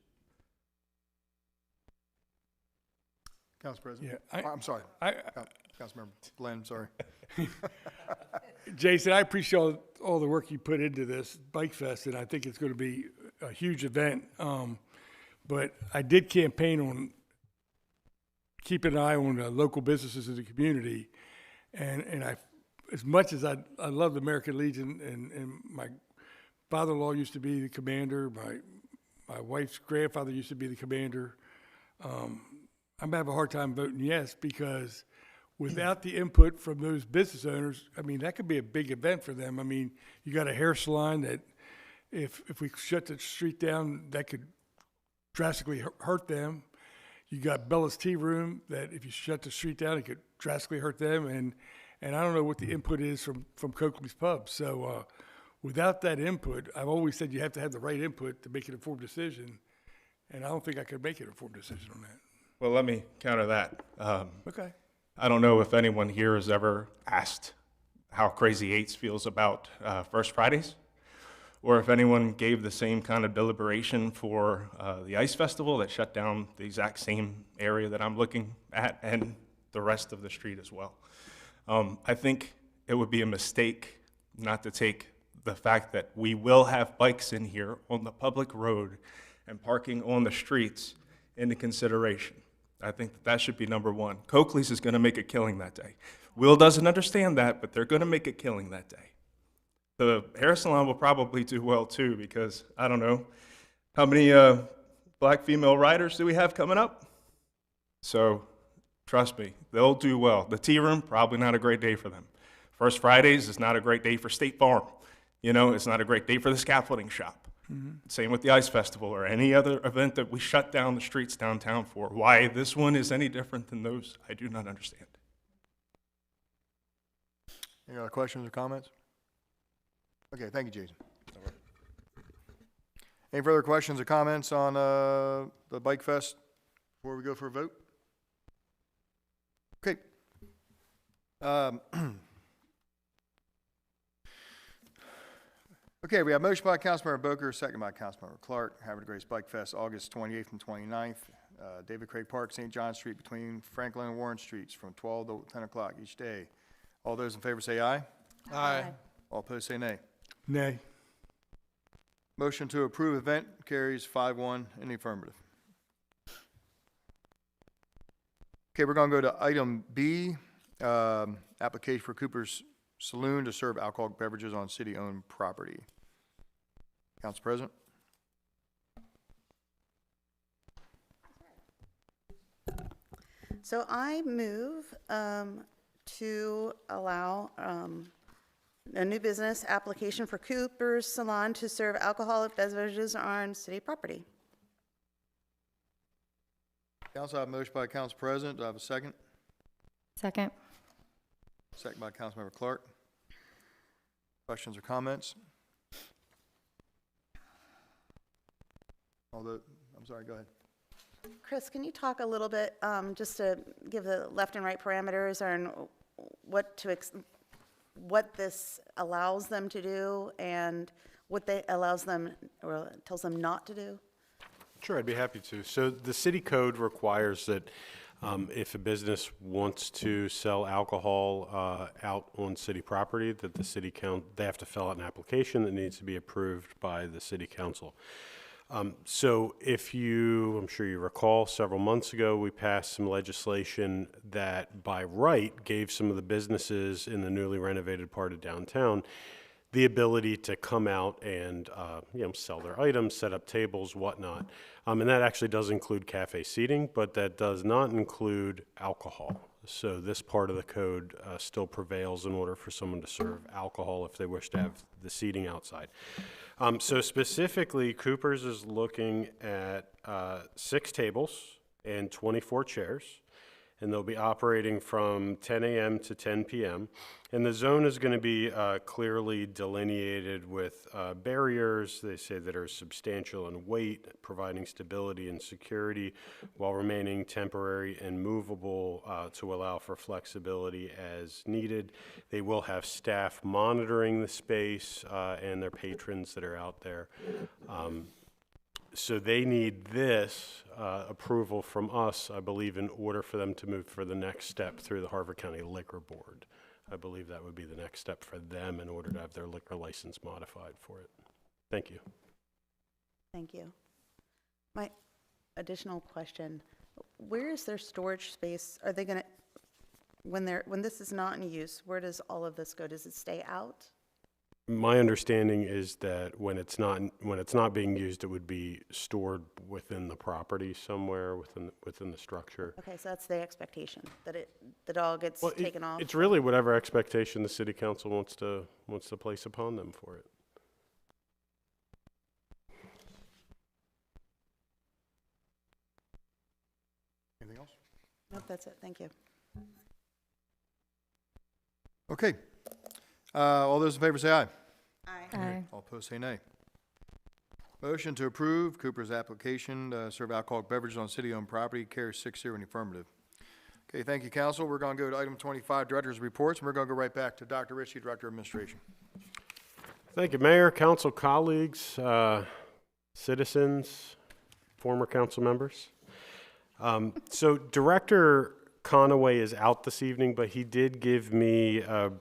Council President? Yeah, I'm sorry. Councilmember Glenn, sorry. Jason, I appreciate all the work you put into this Bike Fest, and I think it's going to be a huge event. But I did campaign on keeping an eye on local businesses in the community, and as much as I love the American Legion, and my father-in-law used to be the commander, my wife's grandfather used to be the commander, I'm gonna have a hard time voting yes, because without the input from those business owners, I mean, that could be a big event for them. I mean, you got a hair salon that if we shut the street down, that could drastically hurt them. You got Bella's Tea Room that if you shut the street down, it could drastically hurt them. And I don't know what the input is from Coakley's Pub. So without that input, I've always said you have to have the right input to make an informed decision. And I don't think I could make an informed decision on that. Well, let me counter that. Okay. I don't know if anyone here has ever asked how Crazy Eights feels about First Fridays, or if anyone gave the same kind of deliberation for the Ice Festival that shut down the exact same area that I'm looking at and the rest of the street as well. I think it would be a mistake not to take the fact that we will have bikes in here on the public road and parking on the streets into consideration. I think that should be number one. Coakley's is going to make a killing that day. Will doesn't understand that, but they're going to make a killing that day. The hair salon will probably do well too, because I don't know, how many black female riders do we have coming up? So trust me, they'll do well. The tea room, probably not a great day for them. First Fridays is not a great day for State Farm. You know, it's not a great day for the scaffolding shop. Same with the Ice Festival or any other event that we shut down the streets downtown for. Why this one is any different than those, I do not understand. Any other questions or comments? Okay, thank you, Jason. Any further questions or comments on the Bike Fest before we go for a vote? Okay. Okay, we have motion by Councilmember Boker, second by Councilmember Clark. Havre de Grace Bike Fest, August 28th and 29th. David Craig Park, St. John Street, between Franklin and Warren Streets, from 12 to 10 o'clock each day. All those in favor say aye. Aye. All opposed say nay. Nay. Motion to approve event carries 5-1 in the affirmative. Okay, we're going to go to item B, application for Cooper's Saloon to serve alcoholic beverages on city-owned property. Council President? So I move to allow a new business application for Cooper's Salon to serve alcoholic beverages on city property. Council, I have a motion by Council President. Do I have a second? Second. Second by Councilmember Clark. Questions or comments? I'm sorry, go ahead. Chris, can you talk a little bit, just to give the left and right parameters on what this allows them to do and what they allows them or tells them not to do? Sure, I'd be happy to. So the city code requires that if a business wants to sell alcohol out on city property, that the city they have to fill out an application that needs to be approved by the city council. So I'm sure you recall, several months ago, we passed some legislation that by right gave some of the businesses in the newly renovated part of downtown the ability to come out and sell their items, set up tables, whatnot. And that actually does include cafe seating, but that does not include alcohol. So this part of the code still prevails in order for someone to serve alcohol if they wish to have the seating outside. So specifically, Cooper's is looking at 6 tables and 24 chairs, and they'll be operating from 10 a.m. to 10 p.m. And the zone is going to be clearly delineated with barriers, they say, that are substantial in weight, providing stability and security while remaining temporary and movable to allow for flexibility as needed. They will have staff monitoring the space and their patrons that are out there. So they need this approval from us, I believe, in order for them to move for the next step through the Havre County Liquor Board. I believe that would be the next step for them in order to have their liquor license modified for it. Thank you. Thank you. My additional question, where is their storage space? Are they gonna, when this is not in use, where does all of this go? Does it stay out? My understanding is that when it's not being used, it would be stored within the property somewhere within the structure. Okay, so that's the expectation, that it all gets taken off? It's really whatever expectation the city council wants to place upon them for it. Anything else? Nope, that's it, thank you. Okay. All those in favor say aye. Aye. Aye. All opposed say nay. Motion to approve Cooper's application to serve alcoholic beverages on city-owned property carries 6-0 in the affirmative. Okay, thank you, council. We're going to go to item 25, Director's Reports, and we're going to go right back to Dr. Ritchie, Director of Administration. Thank you, Mayor, council colleagues, citizens, former council members. So Director Conaway is out this evening, but he did give me a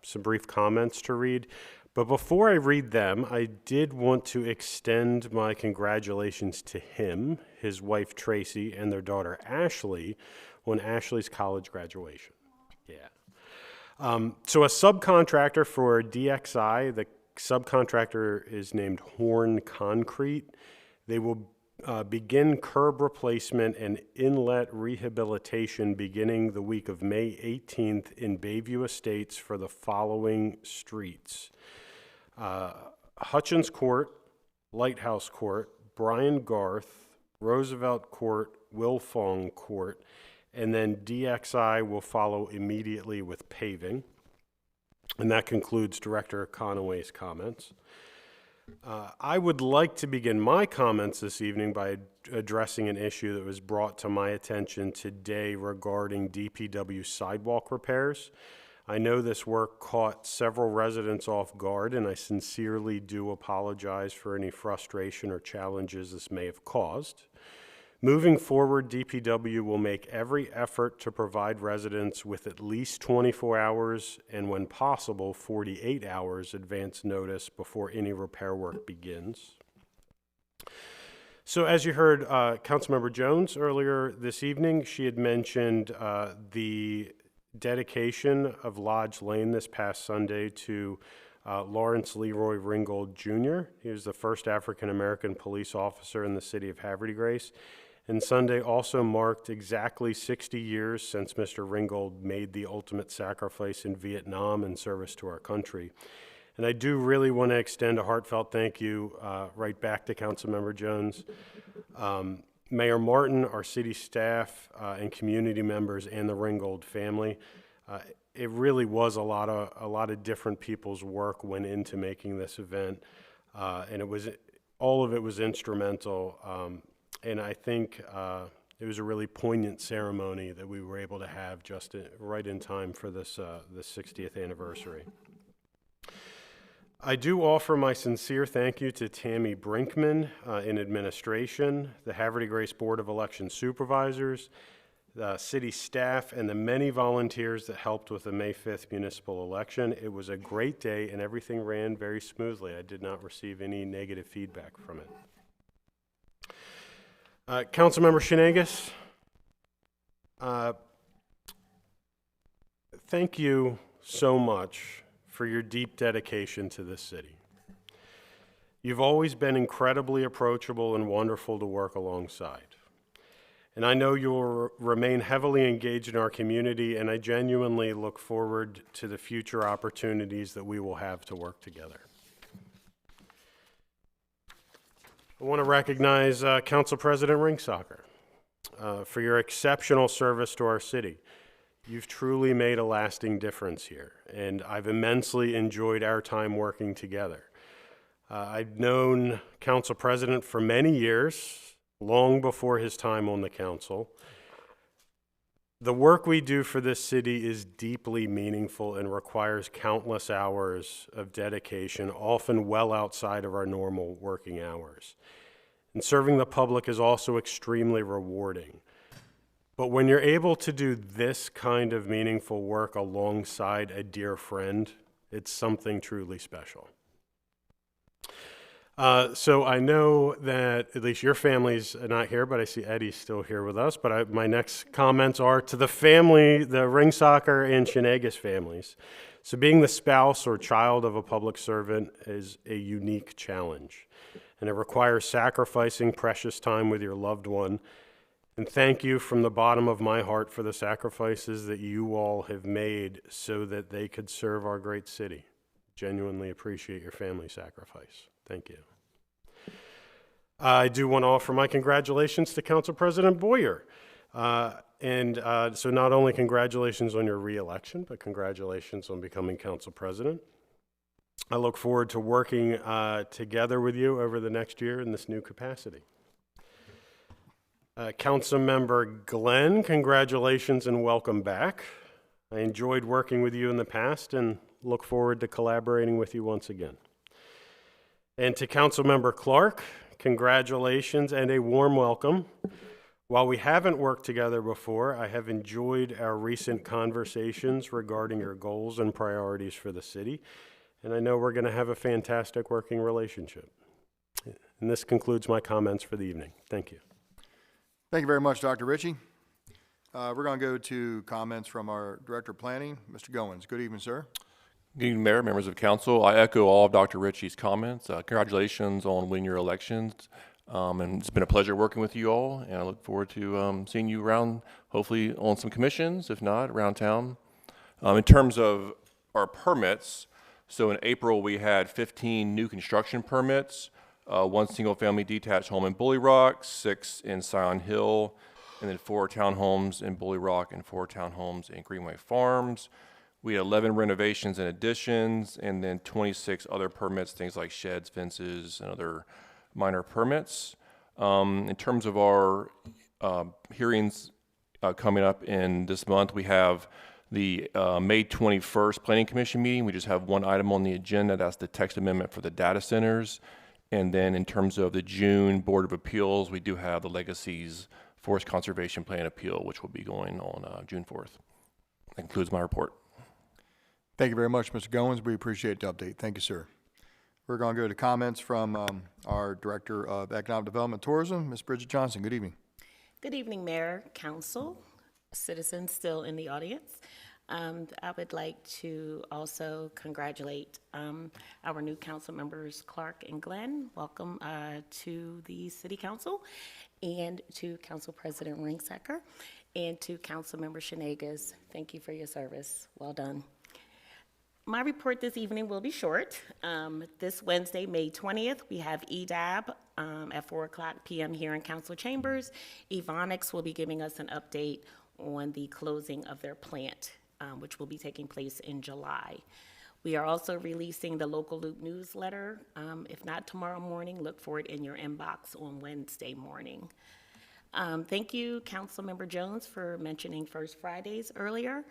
some brief comments to read. But before I read them, I did want to extend my congratulations to him, his wife Tracy, and their daughter Ashley on Ashley's college graduation. Yeah. So a subcontractor for DXI, the subcontractor is named Horn Concrete. They will begin curb replacement and inlet rehabilitation beginning the week of May 18th in Bayview Estates for the following streets: Hutchins Court, Lighthouse Court, Brian Garth, Roosevelt Court, Wilfong Court, and then DXI will follow immediately with paving. And that concludes Director Conaway's comments. I would like to begin my comments this evening by addressing an issue that was brought to my attention today regarding DPW sidewalk repairs. I know this work caught several residents off guard, and I sincerely do apologize for any frustration or challenges this may have caused. Moving forward, DPW will make every effort to provide residents with at least 24 hours and, when possible, 48 hours advance notice before any repair work begins. So as you heard Councilmember Jones earlier this evening, she had mentioned the dedication of Lodge Lane this past Sunday to Lawrence Leroy Ringgold Jr. He was the first African-American police officer in the city of Havre de Grace. And Sunday also marked exactly 60 years since Mr. Ringgold made the ultimate sacrifice in Vietnam in service to our country. And I do really want to extend a heartfelt thank you right back to Councilmember Jones, Mayor Martin, our city staff, and community members, and the Ringgold family. It really was a lot of different people's work went into making this event, and all of it was instrumental. And I think it was a really poignant ceremony that we were able to have just right in time for this 60th anniversary. I do offer my sincere thank you to Tammy Brinkman in administration, the Havre de Grace Board of Election Supervisors, the city staff, and the many volunteers that helped with the May 5th municipal election. It was a great day and everything ran very smoothly. I did not receive any negative feedback from it. Councilmember Shenagus, thank you so much for your deep dedication to this city. You've always been incredibly approachable and wonderful to work alongside. And I know you will remain heavily engaged in our community, and I genuinely look forward to the future opportunities that we will have to work together. I want to recognize Council President Ringsocker for your exceptional service to our city. You've truly made a lasting difference here, and I've immensely enjoyed our time working together. I've known Council President for many years, long before his time on the council. The work we do for this city is deeply meaningful and requires countless hours of dedication, often well outside of our normal working hours. And serving the public is also extremely rewarding. But when you're able to do this kind of meaningful work alongside a dear friend, it's something truly special. So I know that at least your family's not here, but I see Eddie's still here with us. But my next comments are to the family, the Ringsocker and Shenagus families. So being the spouse or child of a public servant is a unique challenge, and it requires sacrificing precious time with your loved one. And thank you from the bottom of my heart for the sacrifices that you all have made so that they could serve our great city. Genuinely appreciate your family sacrifice. Thank you. I do want to offer my congratulations to Council President Boyer. So not only congratulations on your re-election, but congratulations on becoming Council President. I look forward to working together with you over the next year in this new capacity. Councilmember Glenn, congratulations and welcome back. I enjoyed working with you in the past and look forward to collaborating with you once again. And to Councilmember Clark, congratulations and a warm welcome. While we haven't worked together before, I have enjoyed our recent conversations regarding your goals and priorities for the city, and I know we're going to have a fantastic working relationship. And this concludes my comments for the evening. Thank you. Thank you very much, Dr. Ritchie. We're going to go to comments from our Director of Planning, Mr. Goins. Good evening, sir. Good evening, Mayor, members of Council. I echo all of Dr. Ritchie's comments. Congratulations on winning your elections. And it's been a pleasure working with you all, and I look forward to seeing you around, hopefully on some commissions, if not, around town. In terms of our permits, so in April, we had 15 new construction permits, 1 single-family detached home in Bully Rock, 6 in Scion Hill, and then 4 townhomes in Bully Rock and 4 townhomes in Greenway Farms. We had 11 renovations and additions, and then 26 other permits, things like sheds, fences, and other minor permits. In terms of our hearings coming up in this month, we have the May 21st Planning Commission meeting. We just have one item on the agenda. That's the text amendment for the data centers. And then in terms of the June Board of Appeals, we do have the Legacies Forest Conservation Plan appeal, which will be going on June 4th. That concludes my report. Thank you very much, Mr. Goins. We appreciate the update. Thank you, sir. We're going to go to comments from our Director of Economic Development and Tourism, Ms. Bridget Johnson. Good evening. Good evening, Mayor, Council, citizens still in the audience. I would like to also congratulate our new council members, Clark and Glenn. Welcome to the City Council, and to Council President Ringsecker, and to Council Member Shanegas. Thank you for your service. Well done. My report this evening will be short. This Wednesday, May 20th, we have EDAB at 4:00 p.m. here in Council Chambers. Evonics will be giving us an update on the closing of their plant, which will be taking place in July. We are also releasing the Local Loop newsletter. If not tomorrow morning, look for it in your inbox on Wednesday morning. Thank you, Councilmember Jones, for mentioning First Fridays earlier.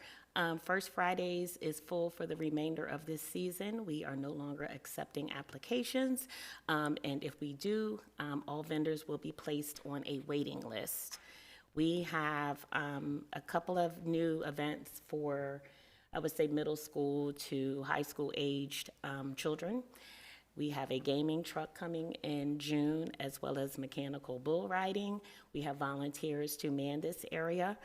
First Fridays is full for the remainder of this season. We are no longer accepting applications, and if we do, all vendors will be placed on a waiting list. We have a couple of new events for, I would say, middle school to high school aged children. We have a gaming truck coming in June, as well as mechanical bull riding. We have volunteers to man this area.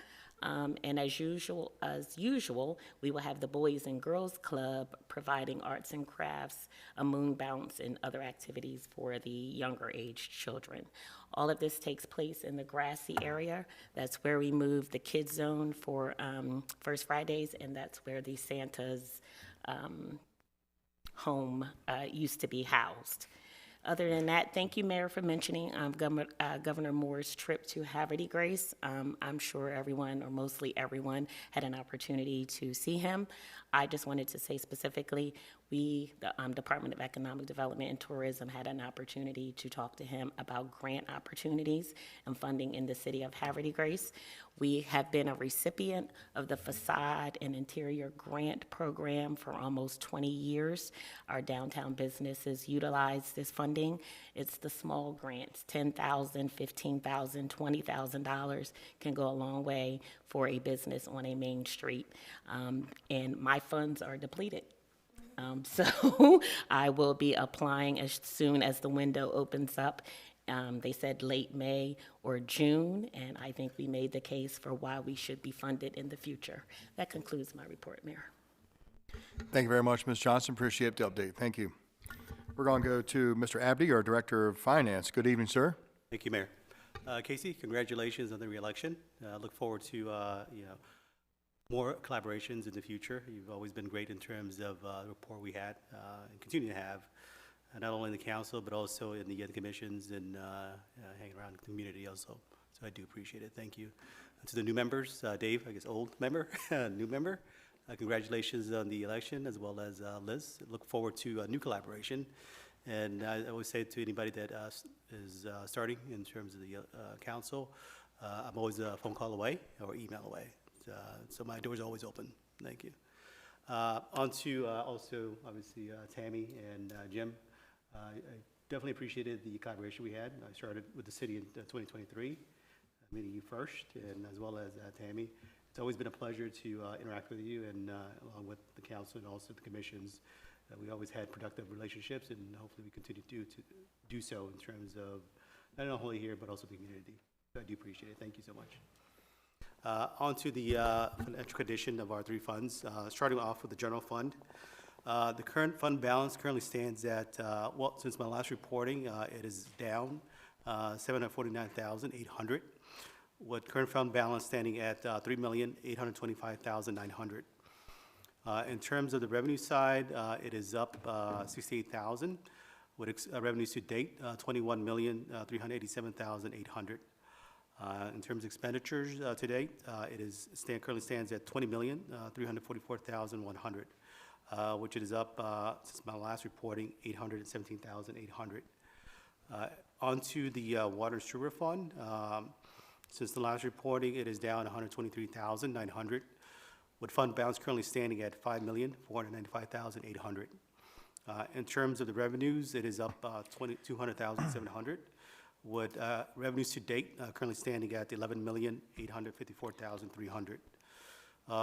And as usual, we will have the Boys and Girls Club providing arts and crafts, a moon bounce, and other activities for the younger aged children. All of this takes place in the grassy area. That's where we moved the kids zone for First Fridays, and that's where the Santa's home used to be housed. Other than that, thank you, Mayor, for mentioning Governor Moore's trip to Havre Grace. I'm sure everyone, or mostly everyone, had an opportunity to see him. I just wanted to say specifically, we, the Department of Economic Development and Tourism, had an opportunity to talk to him about grant opportunities and funding in the city of Havre Grace. We have been a recipient of the Facade and Interior Grant Program for almost 20 years. Our downtown businesses utilize this funding. It's the small grants, $10,000, $15,000, $20,000 can go a long way for a business on a main street. And my funds are depleted. So I will be applying as soon as the window opens up. They said late May or June, and I think we made the case for why we should be funded in the future. That concludes my report, Mayor. Thank you very much, Ms. Johnson. Appreciate the update. Thank you. We're going to go to Mr. Abdi, our Director of Finance. Good evening, sir. Thank you, Mayor. Casey, congratulations on the reelection. I look forward to more collaborations in the future. You've always been great in terms of the rapport we had and continue to have, not only in the council, but also in the other commissions and hanging around the community also. So I do appreciate it. Thank you. And to the new members, Dave, I guess old member, new member, congratulations on the election, as well as Liz. Look forward to a new collaboration. And I always say to anybody that is starting in terms of the council, I'm always a phone call away or email away. So my door's always open. Thank you. On to also, obviously, Tammy and Jim. I definitely appreciated the collaboration we had. I started with the city in 2023, meeting you first, and as well as Tammy. It's always been a pleasure to interact with you, and along with the council and also the commissions. We always had productive relationships, and hopefully we continue to do so in terms of not only here, but also the community. So I do appreciate it. Thank you so much. On to the financial condition of our three funds, starting off with the general fund. The current fund balance currently stands at, well, since my last reporting, it is down $749,800, with current fund balance standing at $3,825,900. In terms of the revenue side, it is up 68,000, with revenues to date $21,387,800. In terms of expenditures to date, it is currently stands at $20,344,100, which it is up since my last reporting $817,800. Onto the water and sewer fund. Since the last reporting, it is down $123,900, with fund balance currently standing at $5,495,800. In terms of the revenues, it is up $200,700, with revenues to date currently standing at $11,854,300.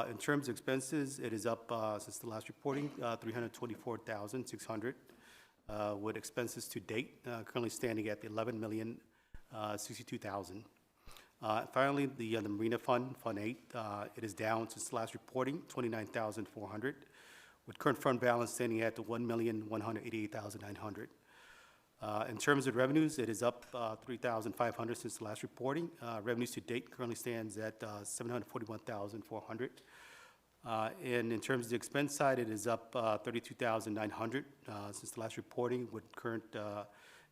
In terms of expenses, it is up since the last reporting, $324,600, with expenses to date currently standing at $11,062,000. Finally, the Marina Fund, Fund 8, it is down since the last reporting, $29,400, with current fund balance standing at $1,188,900. In terms of revenues, it is up $3,500 since the last reporting. Revenues to date currently stands at $741,400. And in terms of the expense side, it is up $32,900 since the last reporting, with current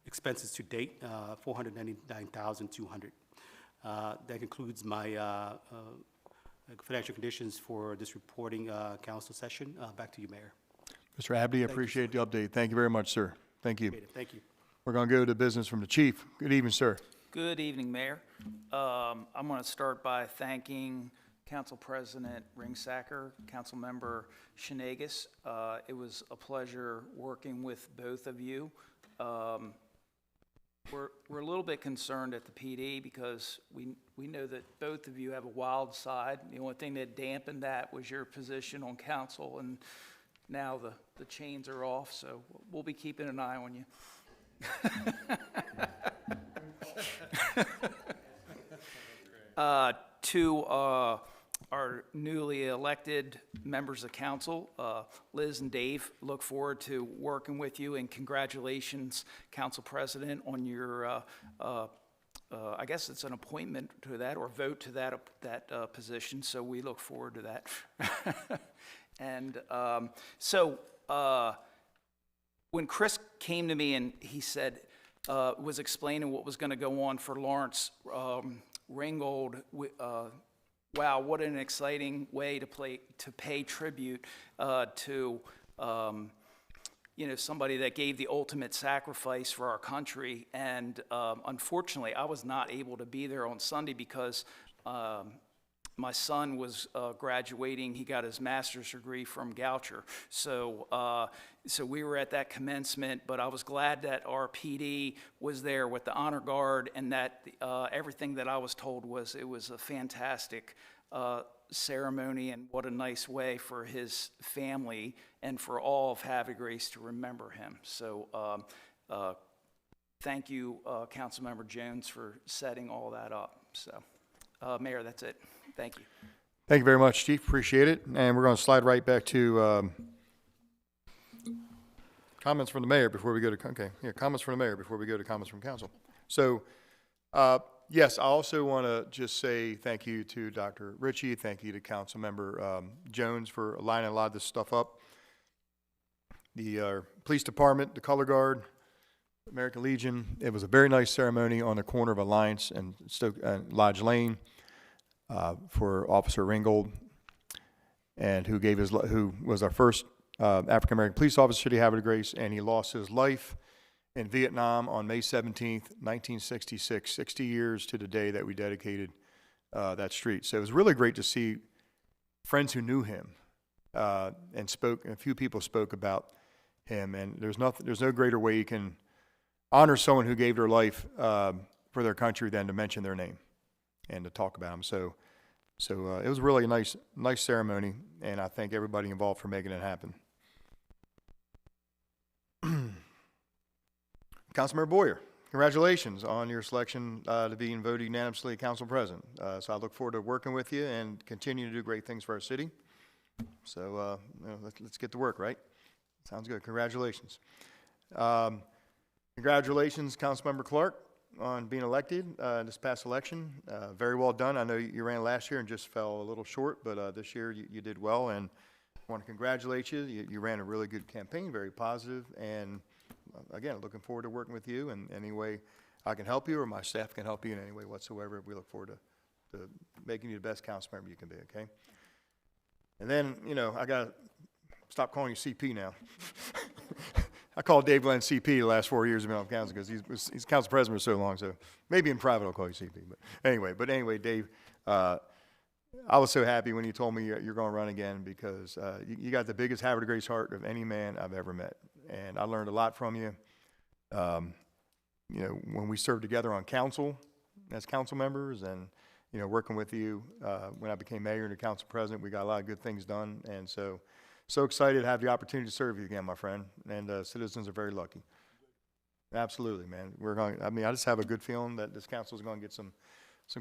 expenses to date $499,200. That concludes my financial conditions for this reporting council session. Back to you, Mayor. Mr. Abdi, I appreciate the update. Thank you very much, sir. Thank you. Thank you. We're going to go to business from the chief. Good evening, sir. Good evening, Mayor. I'm going to start by thanking Council President Ringsacker, Council Member Shenagus. It was a pleasure working with both of you. We're a little bit concerned at the PD because we know that both of you have a wild side. The only thing that dampened that was your position on council, and now the chains are off, so we'll be keeping an eye on you. To our newly elected members of council, Liz and Dave, look forward to working with you, and congratulations, Council President, on your, I guess it's an appointment to that or vote to that position, so we look forward to that. And when Chris came to me and he said, was explaining what was going to go on for Lawrence Ringgold, wow, what an exciting way to pay tribute to somebody that gave the ultimate sacrifice for our country. And unfortunately, I was not able to be there on Sunday because my son was graduating. He got his master's degree from Goucher. So we were at that commencement, but I was glad that our PD was there with the honor guard, and that everything that I was told was it was a fantastic ceremony, and what a nice way for his family and for all of Havre Grace to remember him. So thank you, Councilmember Jones, for setting all that up. So, Mayor, that's it. Thank you. Thank you very much, Chief. Appreciate it. And we're going to slide right back to comments from the mayor before we go to comments from the mayor before we go to comments from council. So, yes, I also want to just say thank you to Dr. Ritchie. Thank you to Councilmember Jones for lining a lot of this stuff up. The police department, the color guard, American Legion. It was a very nice ceremony on the corner of Alliance and Lodge Lane. For Officer Ringgold, and who was our first African American police officer to Havre Grace, and he lost his life in Vietnam on May 17th, 1966, 60 years to the day that we dedicated that street. So it was really great to see friends who knew him and a few people spoke about him, and there's no greater way you can honor someone who gave their life for their country than to mention their name and to talk about them. So it was really a nice ceremony, and I thank everybody involved for making it happen. Councilmember Boyer, congratulations on your selection to being voted unanimously council president. So I look forward to working with you and continue to do great things for our city. So let's get to work, right? Sounds good. Congratulations. Congratulations, Councilmember Clark. on being elected this past election. Very well done. I know you ran last year and just fell a little short, but this year you did well, and I want to congratulate you. You ran a really good campaign, very positive, and again, looking forward to working with you in any way I can help you or my staff can help you in any way whatsoever. We look forward to making you the best council member you can be, okay? And then, you know, I got to stop calling you CP now. I called Dave Glenn CP the last 4 years I've been on council because he's council president for so long, so maybe in private I'll call you CP. But anyway, Dave, I was so happy when you told me you're going to run again because you got the biggest Havre de Grace heart of any man I've ever met. And I learned a lot from you. You know, when we served together on council as council members and, you know, working with you when I became mayor and the council president, we got a lot of good things done. And so excited to have the opportunity to serve you again, my friend. And citizens are very lucky. Absolutely, man. I just have a good feeling that this council is going to get some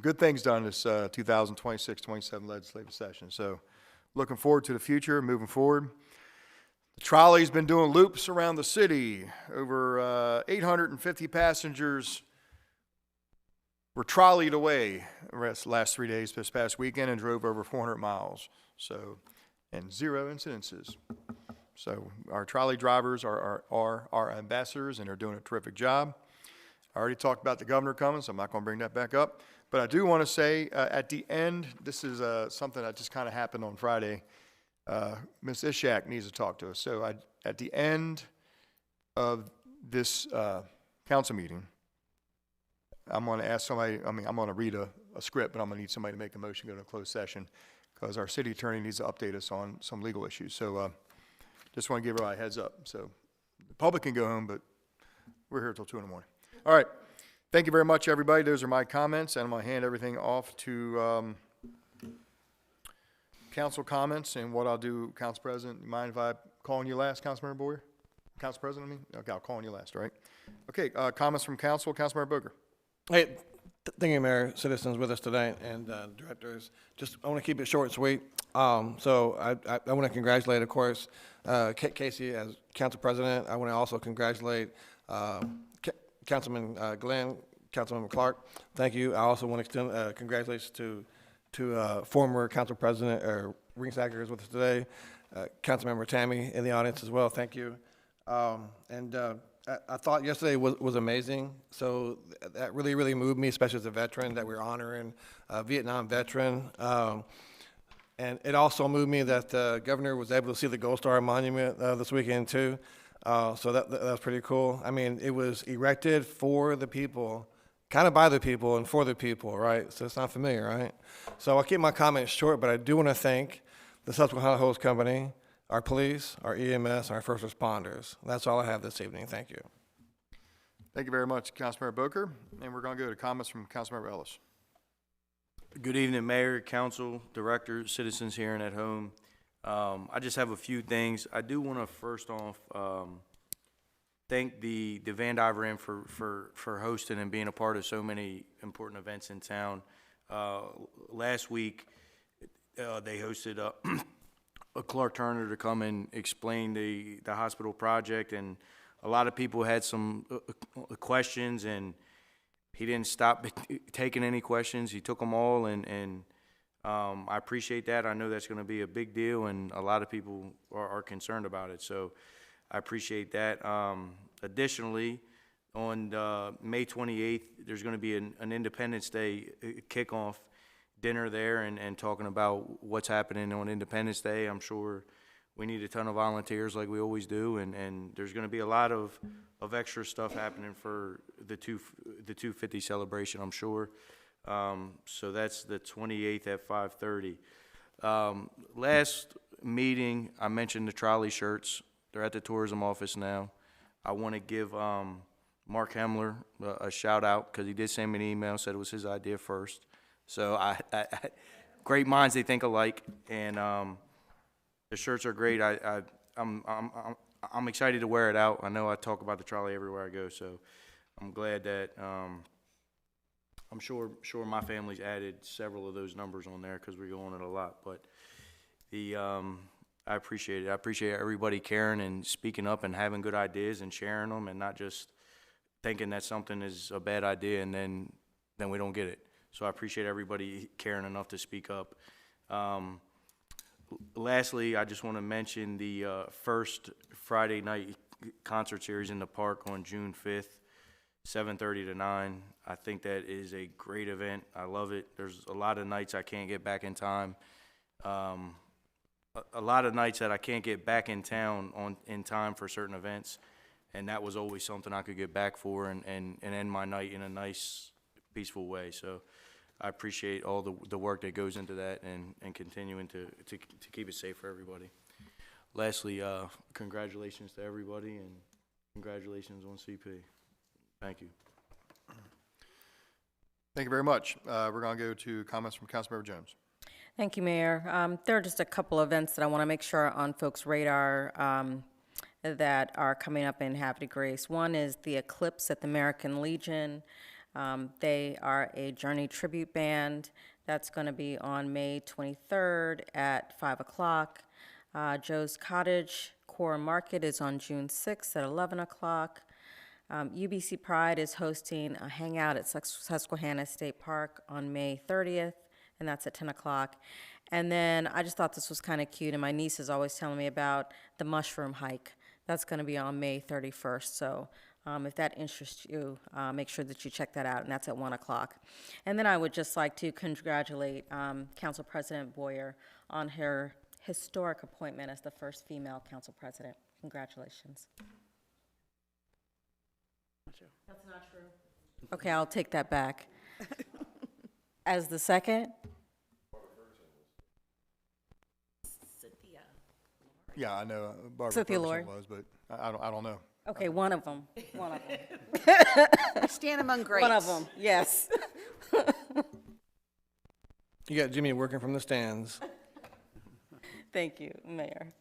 good things done this 2026-27 legislative session. So looking forward to the future, moving forward. The trolley's been doing loops around the city. Over 850 passengers were trolleyed away the last 3 days this past weekend and drove over 400 miles. So, and 0 incidences. So our trolley drivers are our ambassadors and they're doing a terrific job. I already talked about the governor coming, so I'm not going to bring that back up. But I do want to say at the end, this is something that just kind of happened on Friday. Ms. Ishak needs to talk to us. So at the end of this council meeting, I'm going to ask somebody, I'm going to read a script, but I'm going to need somebody to make a motion to go to a closed session because our city attorney needs to update us on some legal issues. So just want to give everybody a heads up. So the public can go home, but we're here till 2 in the morning. All right. Thank you very much, everybody. Those are my comments, and I'm going to hand everything off to council comments. And what I'll do, Council President, you mind if I calling you last, Councilmember Boyer? Council President, I mean? Okay, I'll call on you last, all right? Okay, comments from council, Councilmember Booker. Hey, thank you, Mayor, citizens with us today, and directors. Just, I want to keep it short and sweet. So I want to congratulate, of course, Casey as council president. I want to also congratulate Councilman Glenn, Councilman Clark. Thank you. I also want to extend congratulations to former council president, Ringsacker is with us today, Councilmember Tammy in the audience as well. Thank you. I thought yesterday was amazing. So that really, really moved me, especially as a veteran, that we're honoring a Vietnam veteran. And it also moved me that the governor was able to see the Gold Star Monument this weekend too. So that was pretty cool. I mean, it was erected for the people, kind of by the people and for the people, right? So it's not familiar, right? So I'll keep my comments short, but I do want to thank the Susquehanna Host Company, our police, our EMS, our first responders. That's all I have this evening. Thank you. Thank you very much, Councilmember Booker. And we're going to go to comments from Councilmember Ellis. Good evening, Mayor, Council, Director, citizens here and at home. I just have a few things. I do want to first off thank the Van Diver Inn for hosting and being a part of so many important events in town. Last week, they hosted a Clark Turner to come and explain the hospital project, and a lot of people had some questions, and he didn't stop taking any questions. He took them all, and I appreciate that. I know that's going to be a big deal, and a lot of people are concerned about it, so I appreciate that. Additionally, on May 28th, there's going to be an Independence Day kickoff dinner there and talking about what's happening on Independence Day. I'm sure we need a ton of volunteers like we always do, and there's going to be a lot of extra stuff happening for the 250 celebration, I'm sure. So that's the 28th at 5:30. Last meeting, I mentioned the trolley shirts. They're at the tourism office now. I want to give Mark Hemler a shout out because he did send me an email, said it was his idea first. So I great minds, they think alike, and the shirts are great. I'm excited to wear it out. I know I talk about the trolley everywhere I go, so I'm glad that I'm sure my family's added several of those numbers on there because we go on it a lot. But I appreciate it. I appreciate everybody caring and speaking up and having good ideas and sharing them and not just thinking that something is a bad idea and then we don't get it. So I appreciate everybody caring enough to speak up. Lastly, I just want to mention the first Friday night concert series in the park on June 5th, 7:30 to 9. I think that is a great event. I love it. There's a lot of nights I can't get back in time. A lot of nights that I can't get back in town in time for certain events, and that was always something I could get back for and end my night in a nice, peaceful way. So I appreciate all the work that goes into that and continuing to keep it safe for everybody. Lastly, congratulations to everybody and congratulations on CP. Thank you. Thank you very much. We're going to go to comments from Councilmember Jones. Thank you, Mayor. There are just a couple events that I want to make sure are on folks' radar that are coming up in Havre de Grace. One is the Eclipse at the American Legion. They are a Journey tribute band. That's going to be on May 23rd at 5 o'clock. Joe's Cottage Core Market is on June 6th at 11 o'clock. UBC Pride is hosting a hangout at Susquehanna State Park on May 30th, and that's at 10 o'clock. And then I just thought this was kind of cute, and my niece is always telling me about the mushroom hike. That's going to be on May 31st, so if that interests you, make sure that you check that out, and that's at 1 o'clock. And then I would just like to congratulate Council President Boyer on her historic appointment as the first female council president. Congratulations. That's not true. Okay, I'll take that back. As the second? Yeah, I know Barbara Cynthia Ferguson Lloyd. was, but I don't know. Okay, one of them. One of them. We stand among greats. One of them, yes. You got Jimmy working from the stands. Thank you, Mayor.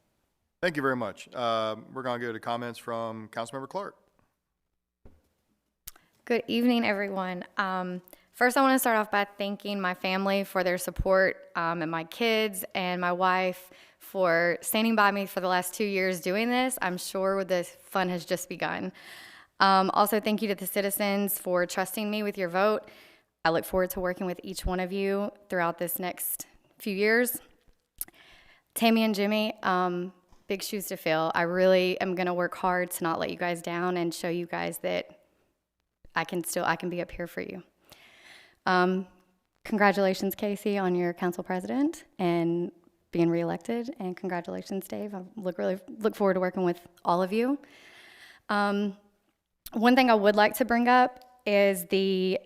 Thank you very much. We're going to go to comments from Councilmember Clark. Good evening, everyone. First, I want to start off by thanking my family for their support and my kids and my wife for standing by me for the last 2 years doing this. I'm sure the fun has just begun. Also, thank you to the citizens for trusting me with your vote. I look forward to working with each one of you throughout this next few years. Tammy and Jimmy, big shoes to fill. I really am going to work hard to not let you guys down and show you guys that I can be up here for you. Congratulations, Casey, on your council president and being reelected, and congratulations, Dave. I really look forward to working with all of you. One thing I would like to bring up is the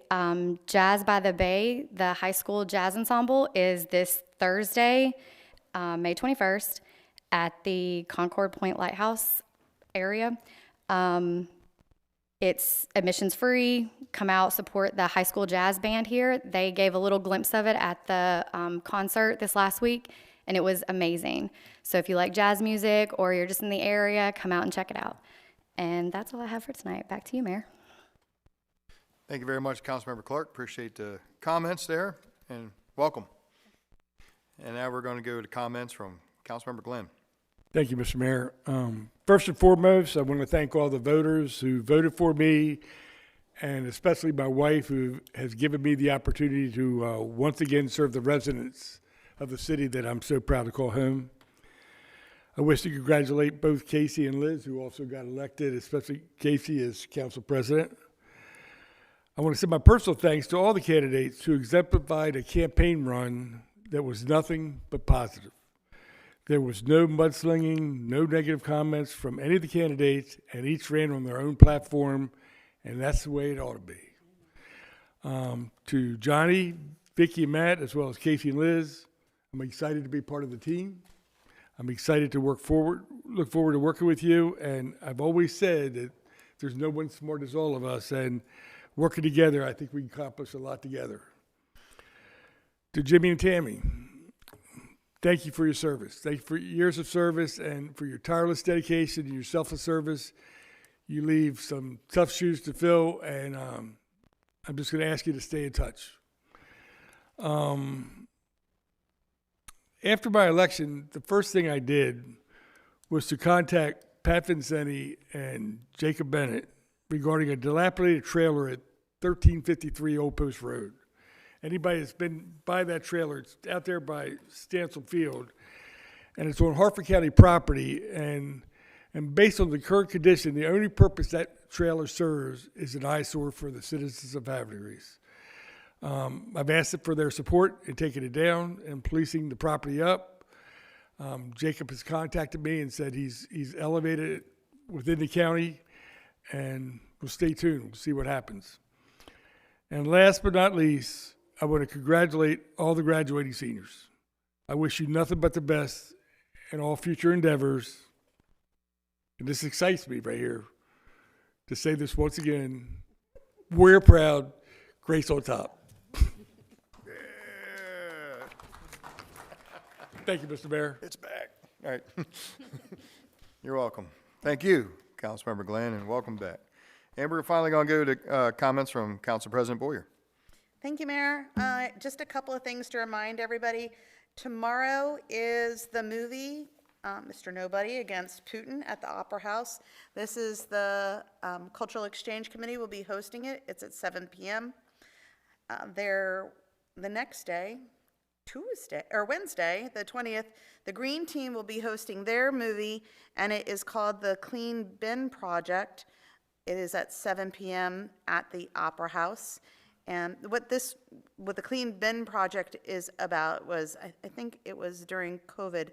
Jazz by the Bay, the high school jazz ensemble, is this Thursday, May 21st, at the Concord Point Lighthouse area. It's admissions free. Come out, support the high school jazz band here. They gave a little glimpse of it at the concert this last week, and it was amazing. So if you like jazz music or you're just in the area, come out and check it out. And that's all I have for tonight. Back to you, Mayor. Thank you very much, Councilmember Clark. Appreciate the comments there, and welcome. And now we're going to go to comments from Councilmember Glenn. Thank you, Mr. Mayor. First and foremost, I want to thank all the voters who voted for me, and especially my wife, who has given me the opportunity to once again serve the residents of the city that I'm so proud to call home. I wish to congratulate both Casey and Liz, who also got elected, especially Casey as council president. I want to send my personal thanks to all the candidates who exemplified a campaign run that was nothing but positive. There was no mudslinging, no negative comments from any of the candidates, and each ran on their own platform, and that's the way it ought to be. To Johnny, Vicki, and Matt, as well as Casey and Liz, I'm excited to be part of the team. I'm excited to look forward to working with you, and I've always said that there's no one smart as all of us, and working together, I think we can accomplish a lot together. To Jimmy and Tammy, thank you for your service. Thank you for years of service and for your tireless dedication and your selfless service. You leave some tough shoes to fill, and I'm just going to ask you to stay in touch. After my election, the first thing I did was to contact Pat Vincenti and Jacob Bennett regarding a dilapidated trailer at 1353 Old Post Road. Anybody that's been by that trailer, it's out there by Stansel Field, and it's on Harford County property, and based on the current condition, the only purpose that trailer serves is an eyesore for the citizens of Havre. I've asked it for their support in taking it down and policing the property up. Jacob has contacted me and said he's elevated it within the county, and we'll stay tuned. We'll see what happens. And last but not least, I want to congratulate all the graduating seniors. I wish you nothing but the best in all future endeavors. And this excites me right here to say this once again. We're proud, Grace on top. Thank you, Mr. Mayor. It's back. All right. You're welcome. Thank you, Councilmember Glenn, and welcome back. And we're finally going to go to comments from Council President Boyer. Thank you, Mayor. Just a couple of things to remind everybody. Tomorrow is the movie, Mr. Nobody Against Putin at the Opera House. This is the Cultural Exchange Committee will be hosting it. It's at 7 p.m. The next day, Wednesday, the 20th, the Green Team will be hosting their movie, and it is called The Clean Bin Project. It is at 7 p.m. at the Opera House. And what the Clean Bin Project is about was, I think it was during COVID,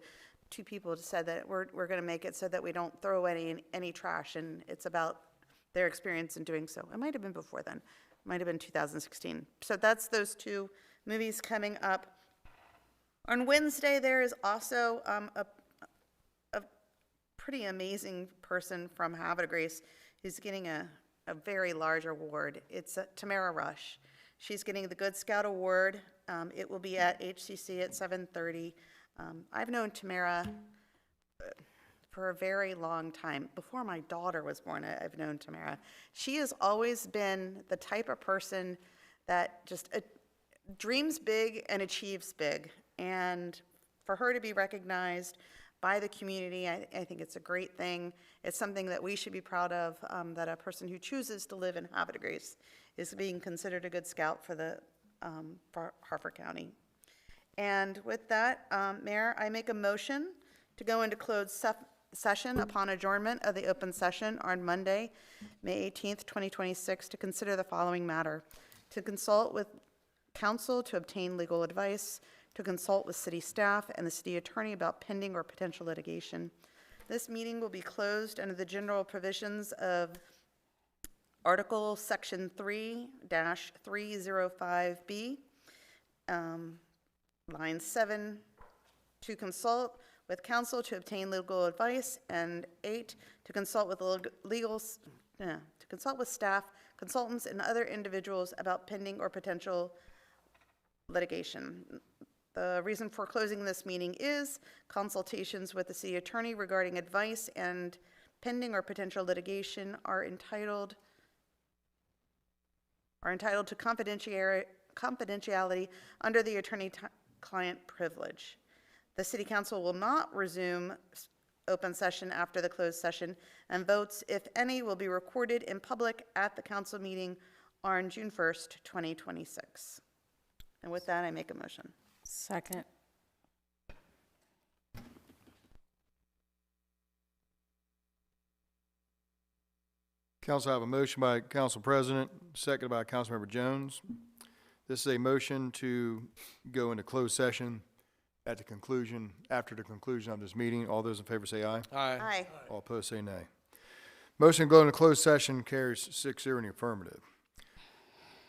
two people said that we're going to make it so that we don't throw any trash, and it's about their experience in doing so. It might have been before then. It might have been 2016. So that's those two movies coming up. On Wednesday, there is also a pretty amazing person from Havre Grace who's getting a very large award. It's Tamara Rush. She's getting the Good Scout Award. It will be at HCC at 7:30. I've known Tamara for a very long time. Before my daughter was born, I've known Tamara. She has always been the type of person that just dreams big and achieves big. And for her to be recognized by the community, I think it's a great thing. It's something that we should be proud of, that a person who chooses to live in Havre Grace is being considered a good scout for Harford County. And with that, Mayor, I make a motion to go into closed session upon adjournment of the open session on Monday, May 18th, 2026, to consider the following matter: to consult with counsel to obtain legal advice, to consult with city staff and the city attorney about pending or potential litigation. This meeting will be closed under the general provisions of Article Section 3-305B, line 7, to consult with counsel to obtain legal advice, and 8, to consult with staff, consultants, and other individuals about pending or potential litigation. The reason for closing this meeting is consultations with the city attorney regarding advice and pending or potential litigation are entitled to confidentiality under the attorney-client privilege. The City Council will not resume open session after the closed session, and votes, if any, will be recorded in public at the council meeting on June 1st, 2026. And with that, I make a motion. Second. Council, I have a motion by Council President, seconded by Councilmember Jones. This is a motion to go into closed session after the conclusion of this meeting. All those in favor say aye. Aye. Aye. All opposed say nay. Motion to go into closed session carries 6-0 in the affirmative.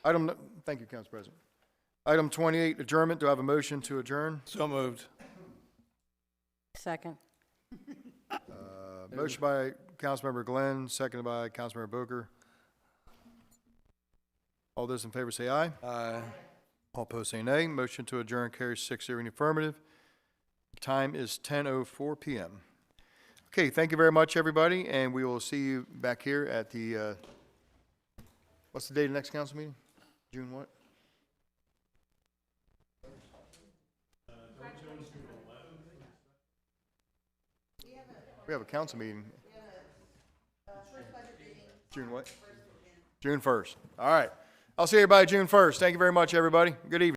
Thank you, Council President. Item 28, adjournment. Do I have a motion to adjourn? So moved. Second. Motion by Councilmember Glenn, seconded by Councilmember Booker. All those in favor say aye. Aye. All opposed say nay. Motion to adjourn carries 6-0 in the affirmative. Time is 10:04 p.m. Okay, thank you very much, everybody, and we will see you back here at the, what's the date of the next council meeting? June what? We have a council meeting. June what? June 1st. All right. I'll see everybody June 1st. Thank you very much, everybody. Good evening.